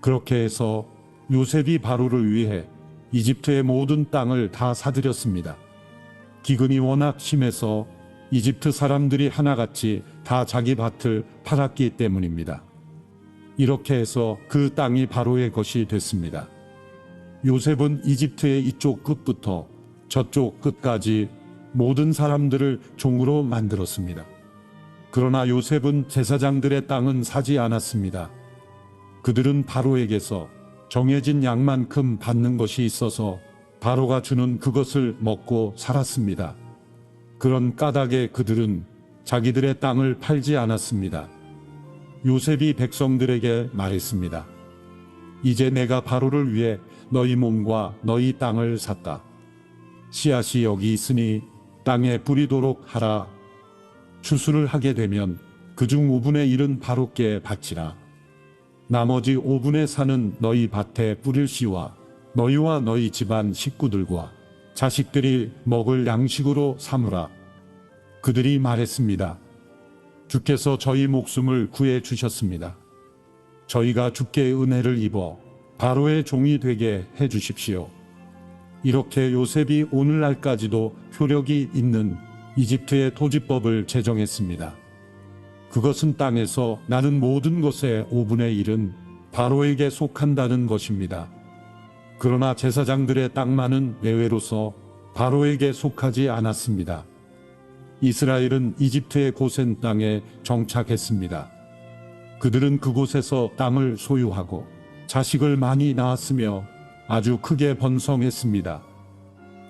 그렇게 해서 요셉이 바로를 위해 이집트의 모든 땅을 다 사들였습니다. 기근이 워낙 심해서 이집트 사람들이 하나같이 다 자기 밭을 팔았기 때문입니다. 이렇게 해서 그 땅이 바로의 것이 됐습니다. 요셉은 이집트의 이쪽 끝부터 저쪽 끝까지 모든 사람들을 종으로 만들었습니다. 그러나 요셉은 제사장들의 땅은 사지 않았습니다. 그들은 바로에게서 정해진 양만큼 받는 것이 있어서 바로가 주는 그것을 먹고 살았습니다. 그런 까닭에 그들은 자기들의 땅을 팔지 않았습니다. 요셉이 백성들에게 말했습니다. 이제 내가 바로를 위해 너희 몸과 너희 땅을 샀다. 씨앗이 여기 있으니 땅에 뿌리도록 하라. 추수를 하게 되면 그중 5분의 1은 바로께 바치라. 나머지 5분의 4는 너희 밭에 뿌릴시와 너희와 너희 집안 식구들과 자식들이 먹을 양식으로 삼으라. 그들이 말했습니다. 주께서 저희 목숨을 구해 주셨습니다. 저희가 주께 은혜를 입어 바로의 종이 되게 해 주십시오. 이렇게 요셉이 오늘날까지도 효력이 있는 이집트의 토지법을 제정했습니다. 그것은 땅에서 나는 모든 것의 5분의 1은 바로에게 속한다는 것입니다. 그러나 제사장들의 땅만은 예외로서 바로에게 속하지 않았습니다. 이스라엘은 이집트의 고센 땅에 정착했습니다. 그들은 그곳에서 땅을 소유하고 자식을 많이 낳았으며 아주 크게 번성했습니다.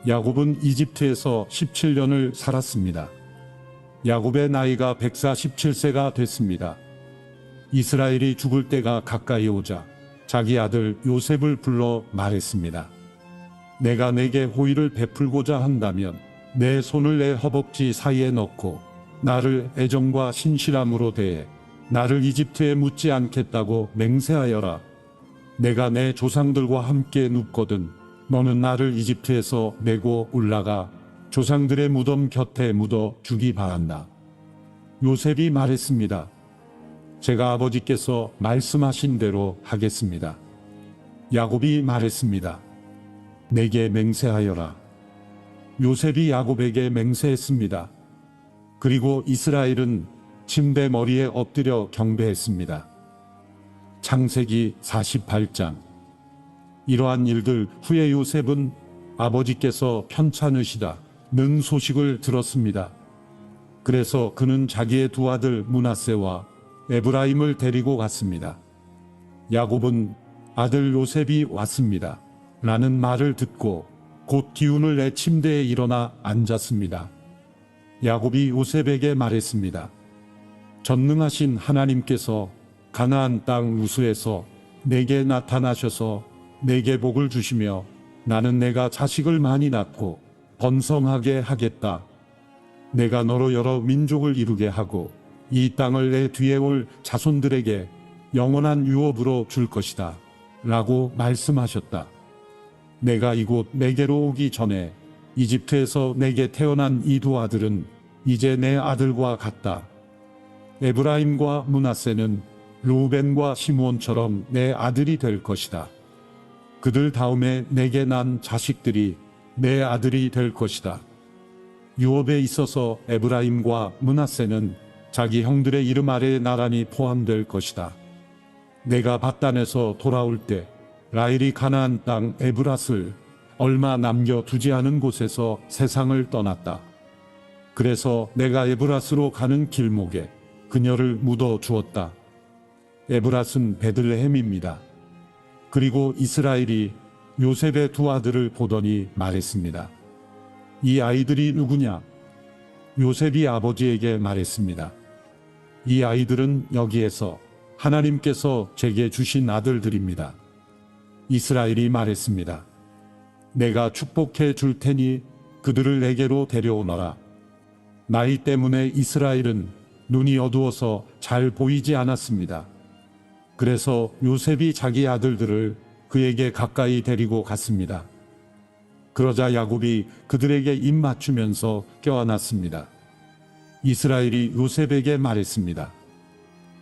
야곱은 이집트에서 17년을 살았습니다. 야곱의 나이가 147세가 됐습니다. 이스라엘이 죽을 때가 가까이 오자 자기 아들 요셉을 불러 말했습니다. 내가 내게 호의를 베풀고자 한다면 내 손을 내 허벅지 사이에 넣고 나를 애정과 신실함으로 대해 나를 이집트에 묻지 않겠다고 맹세하여라. 내가 내 조상들과 함께 눕거든 너는 나를 이집트에서 메고 올라가 조상들의 무덤 곁에 묻어 주기 바란다. 요셉이 말했습니다. 제가 아버지께서 말씀하신 대로 하겠습니다. 야곱이 말했습니다. 내게 맹세하여라. 요셉이 야곱에게 맹세했습니다. 그리고 이스라엘은 침대 머리에 엎드려 경배했습니다. 창세기 48장. 이러한 일들 후에 요셉은 아버지께서 편찮으시다 는 소식을 들었습니다. 그래서 그는 자기의 두 아들 므낫세와 에브라임을 데리고 갔습니다. 야곱은 아들 요셉이 왔습니다. 라는 말을 듣고 곧 기운을 내 침대에 일어나 앉았습니다. 야곱이 요셉에게 말했습니다. 전능하신 하나님께서 가나안 땅 우스에서 내게 나타나셔서 내게 복을 주시며 나는 내가 자식을 많이 낳고 번성하게 하겠다. 내가 너로 여러 민족을 이루게 하고 이 땅을 내 뒤에 올 자손들에게 영원한 유업으로 줄 것이다. 라고 말씀하셨다. 내가 이곳 내게로 오기 전에 이집트에서 내게 태어난 이 두 아들은 이제 내 아들과 같다. 에브라임과 므낫세는 르우벤과 시므온처럼 내 아들이 될 것이다. 그들 다음에 내게 난 자식들이 내 아들이 될 것이다. 유업에 있어서 에브라임과 므낫세는 자기 형들의 이름 아래에 나란히 포함될 것이다. 내가 밧단에서 돌아올 때 라헬이 가나안 땅 에브랏을 얼마 남겨두지 않은 곳에서 세상을 떠났다. 그래서 내가 에브랏으로 가는 길목에 그녀를 묻어 주었다. 에브랏은 베들레헴입니다. 그리고 이스라엘이 요셉의 두 아들을 보더니 말했습니다. 이 아이들이 누구냐? 요셉이 아버지에게 말했습니다. 이 아이들은 여기에서 하나님께서 제게 주신 아들들입니다. 이스라엘이 말했습니다. 내가 축복해 줄 테니 그들을 내게로 데려오너라. 나이 때문에 이스라엘은 눈이 어두워서 잘 보이지 않았습니다. 그래서 요셉이 자기 아들들을 그에게 가까이 데리고 갔습니다. 그러자 야곱이 그들에게 입 맞추면서 껴안았습니다. 이스라엘이 요셉에게 말했습니다.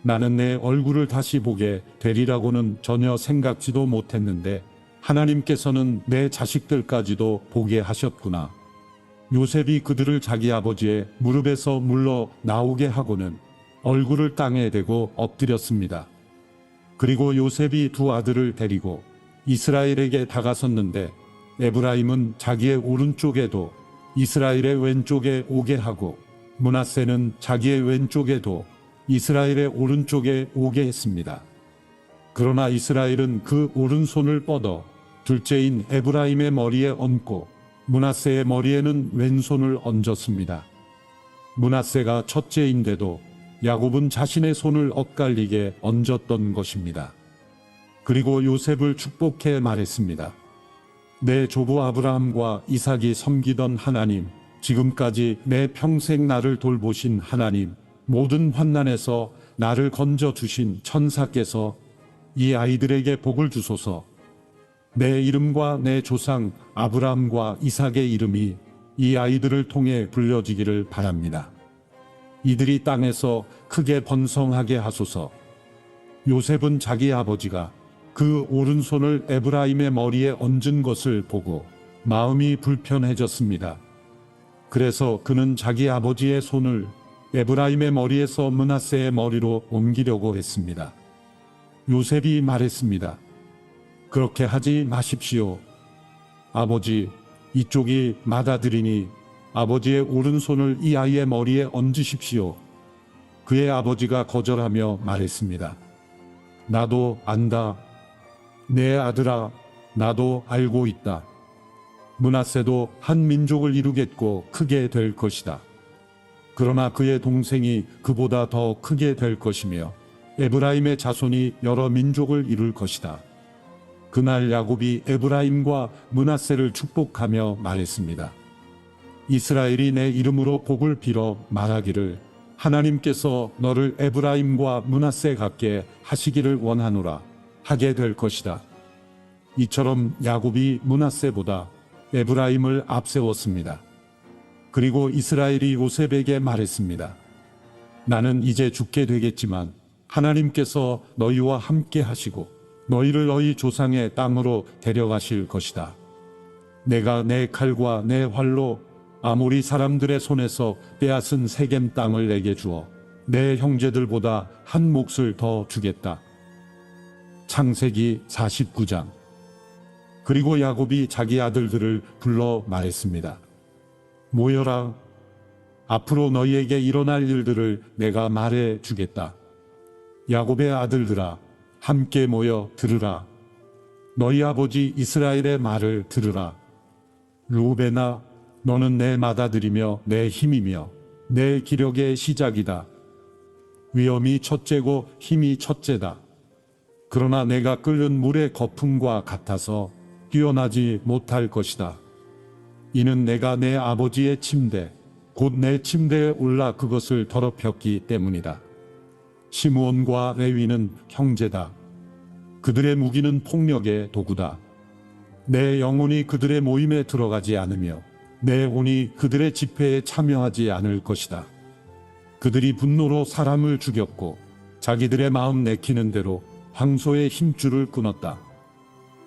나는 내 얼굴을 다시 보게 되리라고는 전혀 생각지도 못했는데 하나님께서는 내 자식들까지도 보게 하셨구나. 요셉이 그들을 자기 아버지의 무릎에서 물러 나오게 하고는 얼굴을 땅에 대고 엎드렸습니다. 그리고 요셉이 두 아들을 데리고 이스라엘에게 다가섰는데 에브라임은 자기의 오른쪽에도 이스라엘의 왼쪽에 오게 하고 므낫세는 자기의 왼쪽에도 이스라엘의 오른쪽에 오게 했습니다. 그러나 이스라엘은 그 오른손을 뻗어 둘째인 에브라임의 머리에 얹고 므낫세의 머리에는 왼손을 얹었습니다. 므낫세가 첫째인데도 야곱은 자신의 손을 엇갈리게 얹었던 것입니다. 그리고 요셉을 축복해 말했습니다. 내 조부 아브라함과 이삭이 섬기던 하나님, 지금까지 내 평생 나를 돌보신 하나님, 모든 환난에서 나를 건져 주신 천사께서 이 아이들에게 복을 주소서. 내 이름과 내 조상 아브라함과 이삭의 이름이 이 아이들을 통해 불려지기를 바랍니다. 이들이 땅에서 크게 번성하게 하소서. 요셉은 자기 아버지가 그 오른손을 에브라임의 머리에 얹은 것을 보고 마음이 불편해졌습니다. 그래서 그는 자기 아버지의 손을 에브라임의 머리에서 므낫세의 머리로 옮기려고 했습니다. 요셉이 말했습니다. 그렇게 하지 마십시오. 아버지, 이쪽이 맏아들이니 아버지의 오른손을 이 아이의 머리에 얹으십시오. 그의 아버지가 거절하며 말했습니다. 나도 안다. 내 아들아, 나도 알고 있다. 므낫세도 한 민족을 이루겠고 크게 될 것이다. 그러나 그의 동생이 그보다 더 크게 될 것이며 에브라임의 자손이 여러 민족을 이룰 것이다. 그날 야곱이 에브라임과 므낫세를 축복하며 말했습니다. 이스라엘이 내 이름으로 복을 빌어 말하기를 하나님께서 너를 에브라임과 므낫세 같게 하시기를 원하노라 하게 될 것이다. 이처럼 야곱이 므낫세보다 에브라임을 앞세웠습니다. 그리고 이스라엘이 요셉에게 말했습니다. 나는 이제 죽게 되겠지만 하나님께서 너희와 함께 하시고 너희를 너희 조상의 땅으로 데려가실 것이다. 내가 내 칼과 내 활로 아모리 사람들의 손에서 빼앗은 세겜 땅을 내게 주어 내 형제들보다 한 몫을 더 주겠다. 창세기 49장. 그리고 야곱이 자기 아들들을 불러 말했습니다. 모여라. 앞으로 너희에게 일어날 일들을 내가 말해 주겠다. 야곱의 아들들아, 함께 모여 들으라. 너희 아버지 이스라엘의 말을 들으라. 르우벤아, 너는 내 맏아들이며 내 힘이며 내 기력의 시작이다. 위엄이 첫째고 힘이 첫째다. 그러나 내가 끓는 물의 거품과 같아서 뛰어나지 못할 것이다. 이는 내가 내 아버지의 침대, 곧 내 침대에 올라 그것을 더럽혔기 때문이다. 시므온과 레위는 형제다. 그들의 무기는 폭력의 도구다. 내 영혼이 그들의 모임에 들어가지 않으며 내 혼이 그들의 집회에 참여하지 않을 것이다. 그들이 분노로 사람을 죽였고 자기들의 마음 내키는 대로 황소의 힘줄을 끊었다.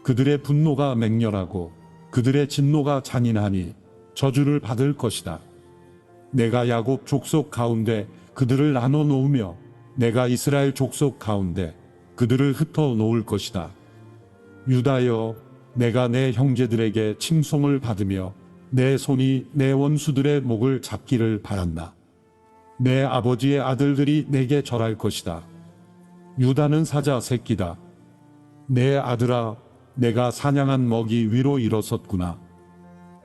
그들의 분노가 맹렬하고 그들의 진노가 잔인하니 저주를 받을 것이다. 내가 야곱 족속 가운데 그들을 나눠 놓으며 내가 이스라엘 족속 가운데 그들을 흩어 놓을 것이다. 유다여, 내가 내 형제들에게 칭송을 받으며 내 손이 내 원수들의 목을 잡기를 바란다. 내 아버지의 아들들이 내게 절할 것이다. 유다는 사자 새끼다. 내 아들아, 내가 사냥한 먹이 위로 일어섰구나.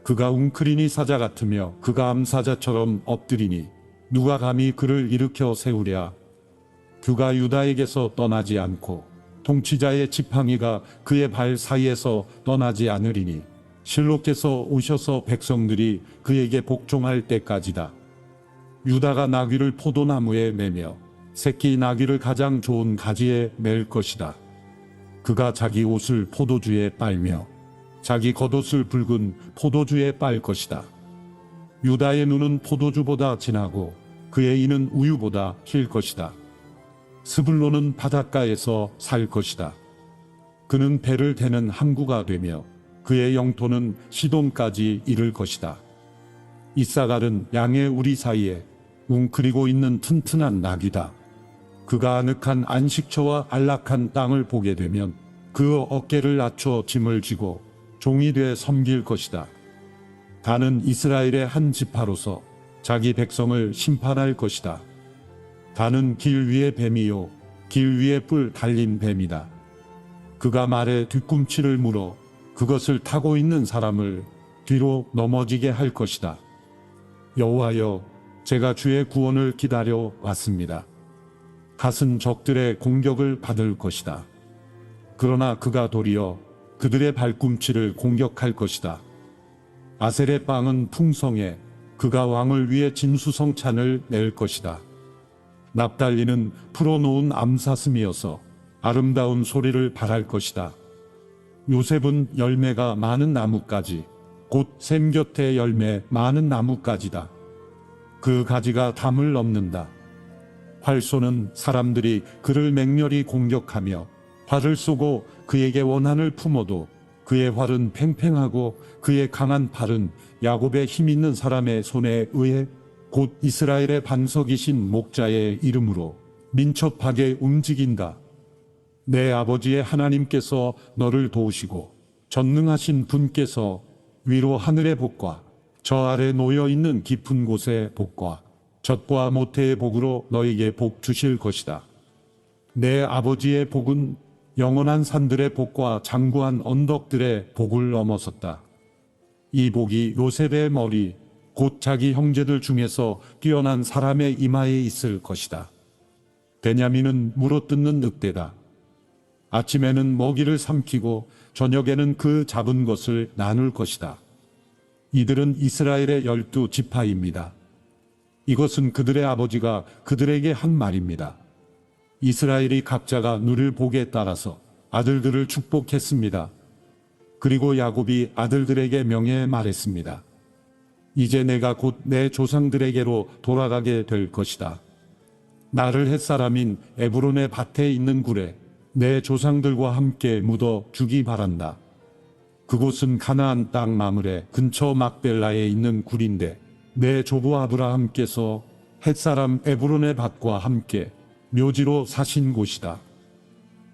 그가 웅크리니 사자 같으며 그가 암사자처럼 엎드리니 누가 감히 그를 일으켜 세우랴. 그가 유다에게서 떠나지 않고 통치자의 지팡이가 그의 발 사이에서 떠나지 않으리니 실로께서 오셔서 백성들이 그에게 복종할 때까지다. 유다가 나귀를 포도나무에 매며 새끼 나귀를 가장 좋은 가지에 맬 것이다. 그가 자기 옷을 포도주에 빨며 자기 겉옷을 붉은 포도주에 빨 것이다. 유다의 눈은 포도주보다 진하고 그의 이는 우유보다 길 것이다. 스불론은 바닷가에서 살 것이다. 그는 배를 대는 항구가 되며 그의 영토는 시돈까지 이를 것이다. 이사갈은 양의 우리 사이에 웅크리고 있는 튼튼한 낙이다. 그가 아늑한 안식처와 안락한 땅을 보게 되면 그 어깨를 낮춰 짐을 지고 종이 돼 섬길 것이다. 다는 이스라엘의 한 지파로서 자기 백성을 심판할 것이다. 다는 길 위의 뱀이요 길 위에 뿔 달린 뱀이다. 그가 말에 뒤꿈치를 물어 그것을 타고 있는 사람을 뒤로 넘어지게 할 것이다. 여호와여, 제가 주의 구원을 기다려 왔습니다. 갓은 적들의 공격을 받을 것이다. 그러나 그가 도리어 그들의 발꿈치를 공격할 것이다. 아셀의 빵은 풍성해 그가 왕을 위해 진수성찬을 낼 것이다. 납달리는 풀어놓은 암사슴이어서 아름다운 소리를 발할 것이다. 요셉은 열매가 많은 나뭇가지, 곧 샘 곁에 열매 많은 나뭇가지다. 그 가지가 담을 넘는다. 활 쏘는 사람들이 그를 맹렬히 공격하며 활을 쏘고 그에게 원한을 품어도 그의 활은 팽팽하고 그의 강한 팔은 야곱의 힘 있는 사람의 손에 의해 곧 이스라엘의 반석이신 목자의 이름으로 민첩하게 움직인다. 내 아버지의 하나님께서 너를 도우시고 전능하신 분께서 위로 하늘의 복과 저 아래 놓여 있는 깊은 곳의 복과 젖과 모태의 복으로 너에게 복 주실 것이다. 내 아버지의 복은 영원한 산들의 복과 장구한 언덕들의 복을 넘어섰다. 이 복이 요셉의 머리 곧 자기 형제들 중에서 뛰어난 사람의 이마에 있을 것이다. 베냐민은 물어뜯는 늑대다. 아침에는 먹이를 삼키고 저녁에는 그 잡은 것을 나눌 것이다. 이들은 이스라엘의 12지파입니다. 이것은 그들의 아버지가 그들에게 한 말입니다. 이스라엘이 각자가 누릴 복에 따라서 아들들을 축복했습니다. 그리고 야곱이 아들들에게 명해 말했습니다. 이제 내가 곧 내 조상들에게로 돌아가게 될 것이다. 나를 햇사람인 에브론의 밭에 있는 굴에 내 조상들과 함께 묻어 주기 바란다. 그곳은 가나안 땅 마므레 근처 막벨라에 있는 굴인데 내 조부 아브라함께서 햇사람 에브론의 밭과 함께 묘지로 사신 곳이다.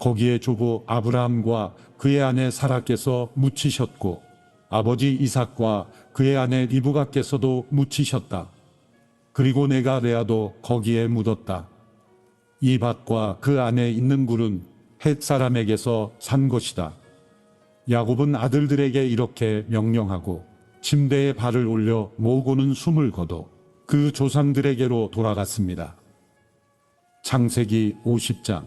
거기에 조부 아브라함과 그의 아내 사라께서 묻히셨고 아버지 이삭과 그의 아내 리브가께서도 묻히셨다. 그리고 내가 레아도 거기에 묻었다. 이 밭과 그 안에 있는 굴은 헷 사람에게서 산 것이다. 야곱은 아들들에게 이렇게 명령하고 침대에 발을 올려 모고는 숨을 거둬 그 조상들에게로 돌아갔습니다. 창세기 50장.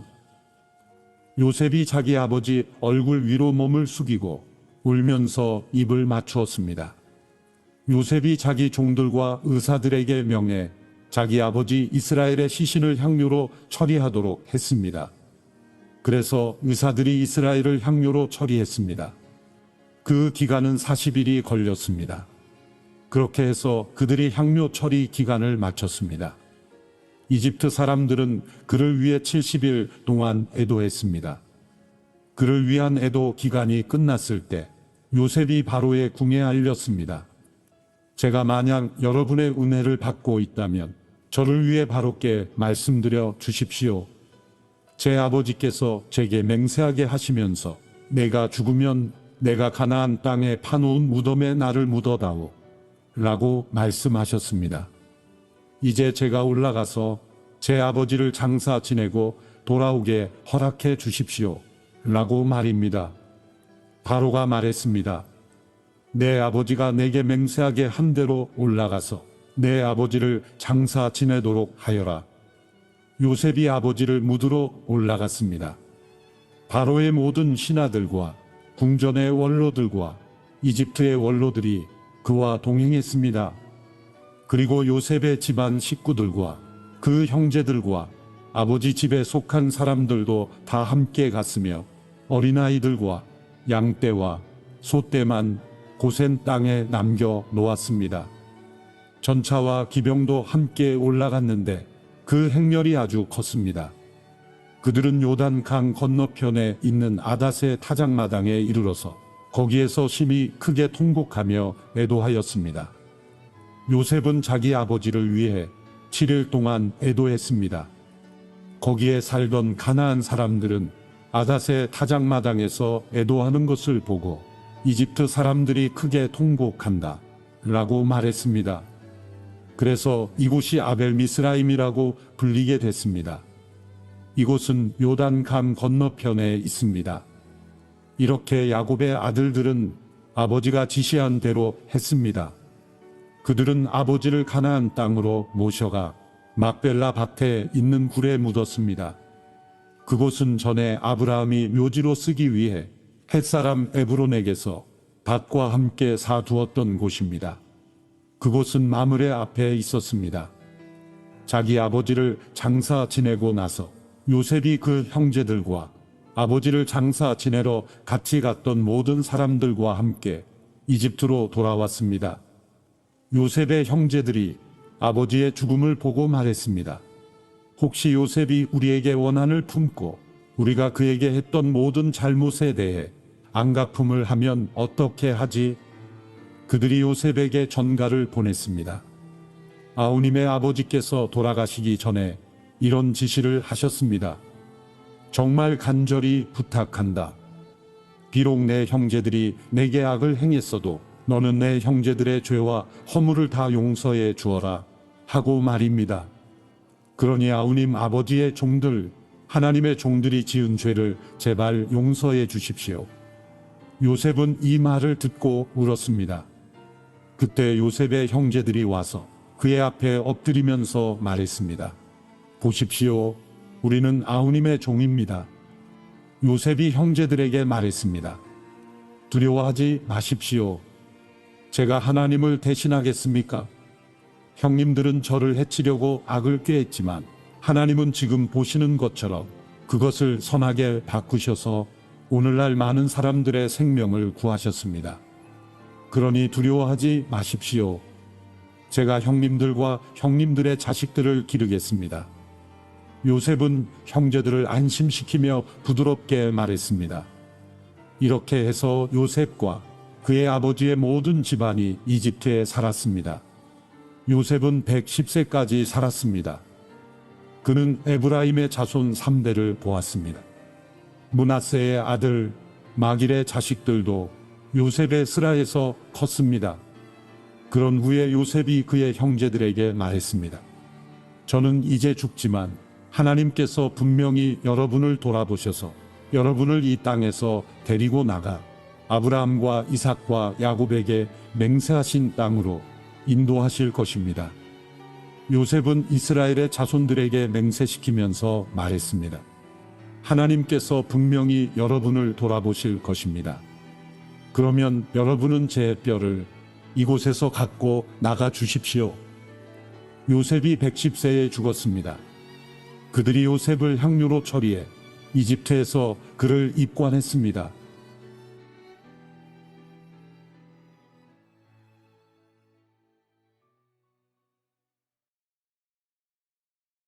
요셉이 자기 아버지 얼굴 위로 몸을 숙이고 울면서 입을 맞추었습니다. 요셉이 자기 종들과 의사들에게 명해 자기 아버지 이스라엘의 시신을 향료로 처리하도록 했습니다. 그래서 의사들이 이스라엘을 향료로 처리했습니다. 그 기간은 40일이 걸렸습니다. 그렇게 해서 그들이 향료 처리 기간을 마쳤습니다. 이집트 사람들은 그를 위해 70일 동안 애도했습니다. 그를 위한 애도 기간이 끝났을 때 요셉이 바로의 궁에 알렸습니다. 제가 만약 여러분의 은혜를 받고 있다면 저를 위해 바로께 말씀드려 주십시오. 제 아버지께서 제게 맹세하게 하시면서 내가 죽으면 내가 가나안 땅에 파놓은 무덤에 나를 묻어다오 라고 말씀하셨습니다. 이제 제가 올라가서 제 아버지를 장사 지내고 돌아오게 허락해 주십시오 라고 말입니다. 바로가 말했습니다. 내 아버지가 내게 맹세하게 한 대로 올라가서 내 아버지를 장사 지내도록 하여라. 요셉이 아버지를 묻으러 올라갔습니다. 바로의 모든 신하들과 궁전의 원로들과 이집트의 원로들이 그와 동행했습니다. 그리고 요셉의 집안 식구들과 그 형제들과 아버지 집에 속한 사람들도 다 함께 갔으며 어린아이들과 양떼와 소떼만 고센 땅에 남겨 놓았습니다. 전차와 기병도 함께 올라갔는데 그 행렬이 아주 컸습니다. 그들은 요단 강 건너편에 있는 아닷의 타작마당에 이르러서 거기에서 심히 크게 통곡하며 애도하였습니다. 요셉은 자기 아버지를 위해 7일 동안 애도했습니다. 거기에 살던 가나안 사람들은 아닷의 타작마당에서 애도하는 것을 보고 이집트 사람들이 크게 통곡한다 라고 말했습니다. 그래서 이곳이 아벨미스라임이라고 불리게 됐습니다. 이곳은 요단 강 건너편에 있습니다. 이렇게 야곱의 아들들은 아버지가 지시한 대로 했습니다. 그들은 아버지를 가나안 땅으로 모셔가 막벨라 밭에 있는 굴에 묻었습니다. 그곳은 전에 아브라함이 묘지로 쓰기 위해 햇사람 에브론에게서 밭과 함께 사두었던 곳입니다. 그곳은 마므레 앞에 있었습니다. 자기 아버지를 장사 지내고 나서 요셉이 그 형제들과 아버지를 장사 지내러 같이 갔던 모든 사람들과 함께 이집트로 돌아왔습니다. 요셉의 형제들이 아버지의 죽음을 보고 말했습니다. 혹시 요셉이 우리에게 원한을 품고 우리가 그에게 했던 모든 잘못에 대해 안갚음을 하면 어떻게 하지? 그들이 요셉에게 전가를 보냈습니다. 아우님의 아버지께서 돌아가시기 전에 이런 지시를 하셨습니다. 정말 간절히 부탁한다. 비록 내 형제들이 내게 악을 행했어도 너는 내 형제들의 죄와 허물을 다 용서해 주어라 하고 말입니다. 그러니 아우님 아버지의 종들, 하나님의 종들이 지은 죄를 제발 용서해 주십시오. 요셉은 이 말을 듣고 울었습니다. 그때 요셉의 형제들이 와서 그의 앞에 엎드리면서 말했습니다. 보십시오. 우리는 아우님의 종입니다. 요셉이 형제들에게 말했습니다. 두려워하지 마십시오. 제가 하나님을 대신하겠습니까? 형님들은 저를 해치려고 악을 꾀했지만 하나님은 지금 보시는 것처럼 그것을 선하게 바꾸셔서 오늘날 많은 사람들의 생명을 구하셨습니다. 그러니 두려워하지 마십시오. 제가 형님들과 형님들의 자식들을 기르겠습니다. 요셉은 형제들을 안심시키며 부드럽게 말했습니다. 이렇게 해서 요셉과 그의 아버지의 모든 집안이 이집트에 살았습니다. 요셉은 110세까지 살았습니다. 그는 에브라임의 자손 3대를 보았습니다. 므낫세의 아들 마길의 자식들도 요셉의 스라에서 컸습니다. 그런 후에 요셉이 그의 형제들에게 말했습니다. 저는 이제 죽지만 하나님께서 분명히 여러분을 돌아보셔서 여러분을 이 땅에서 데리고 나가 아브라함과 이삭과 야곱에게 맹세하신 땅으로 인도하실 것입니다. 요셉은 이스라엘의 자손들에게 맹세시키면서 말했습니다. 하나님께서 분명히 여러분을 돌아보실 것입니다. 그러면 여러분은 제 뼈를 이곳에서 갖고 나가 주십시오. 요셉이 110세에 죽었습니다. 그들이 요셉을 향유로 처리해 이집트에서 그를 입관했습니다.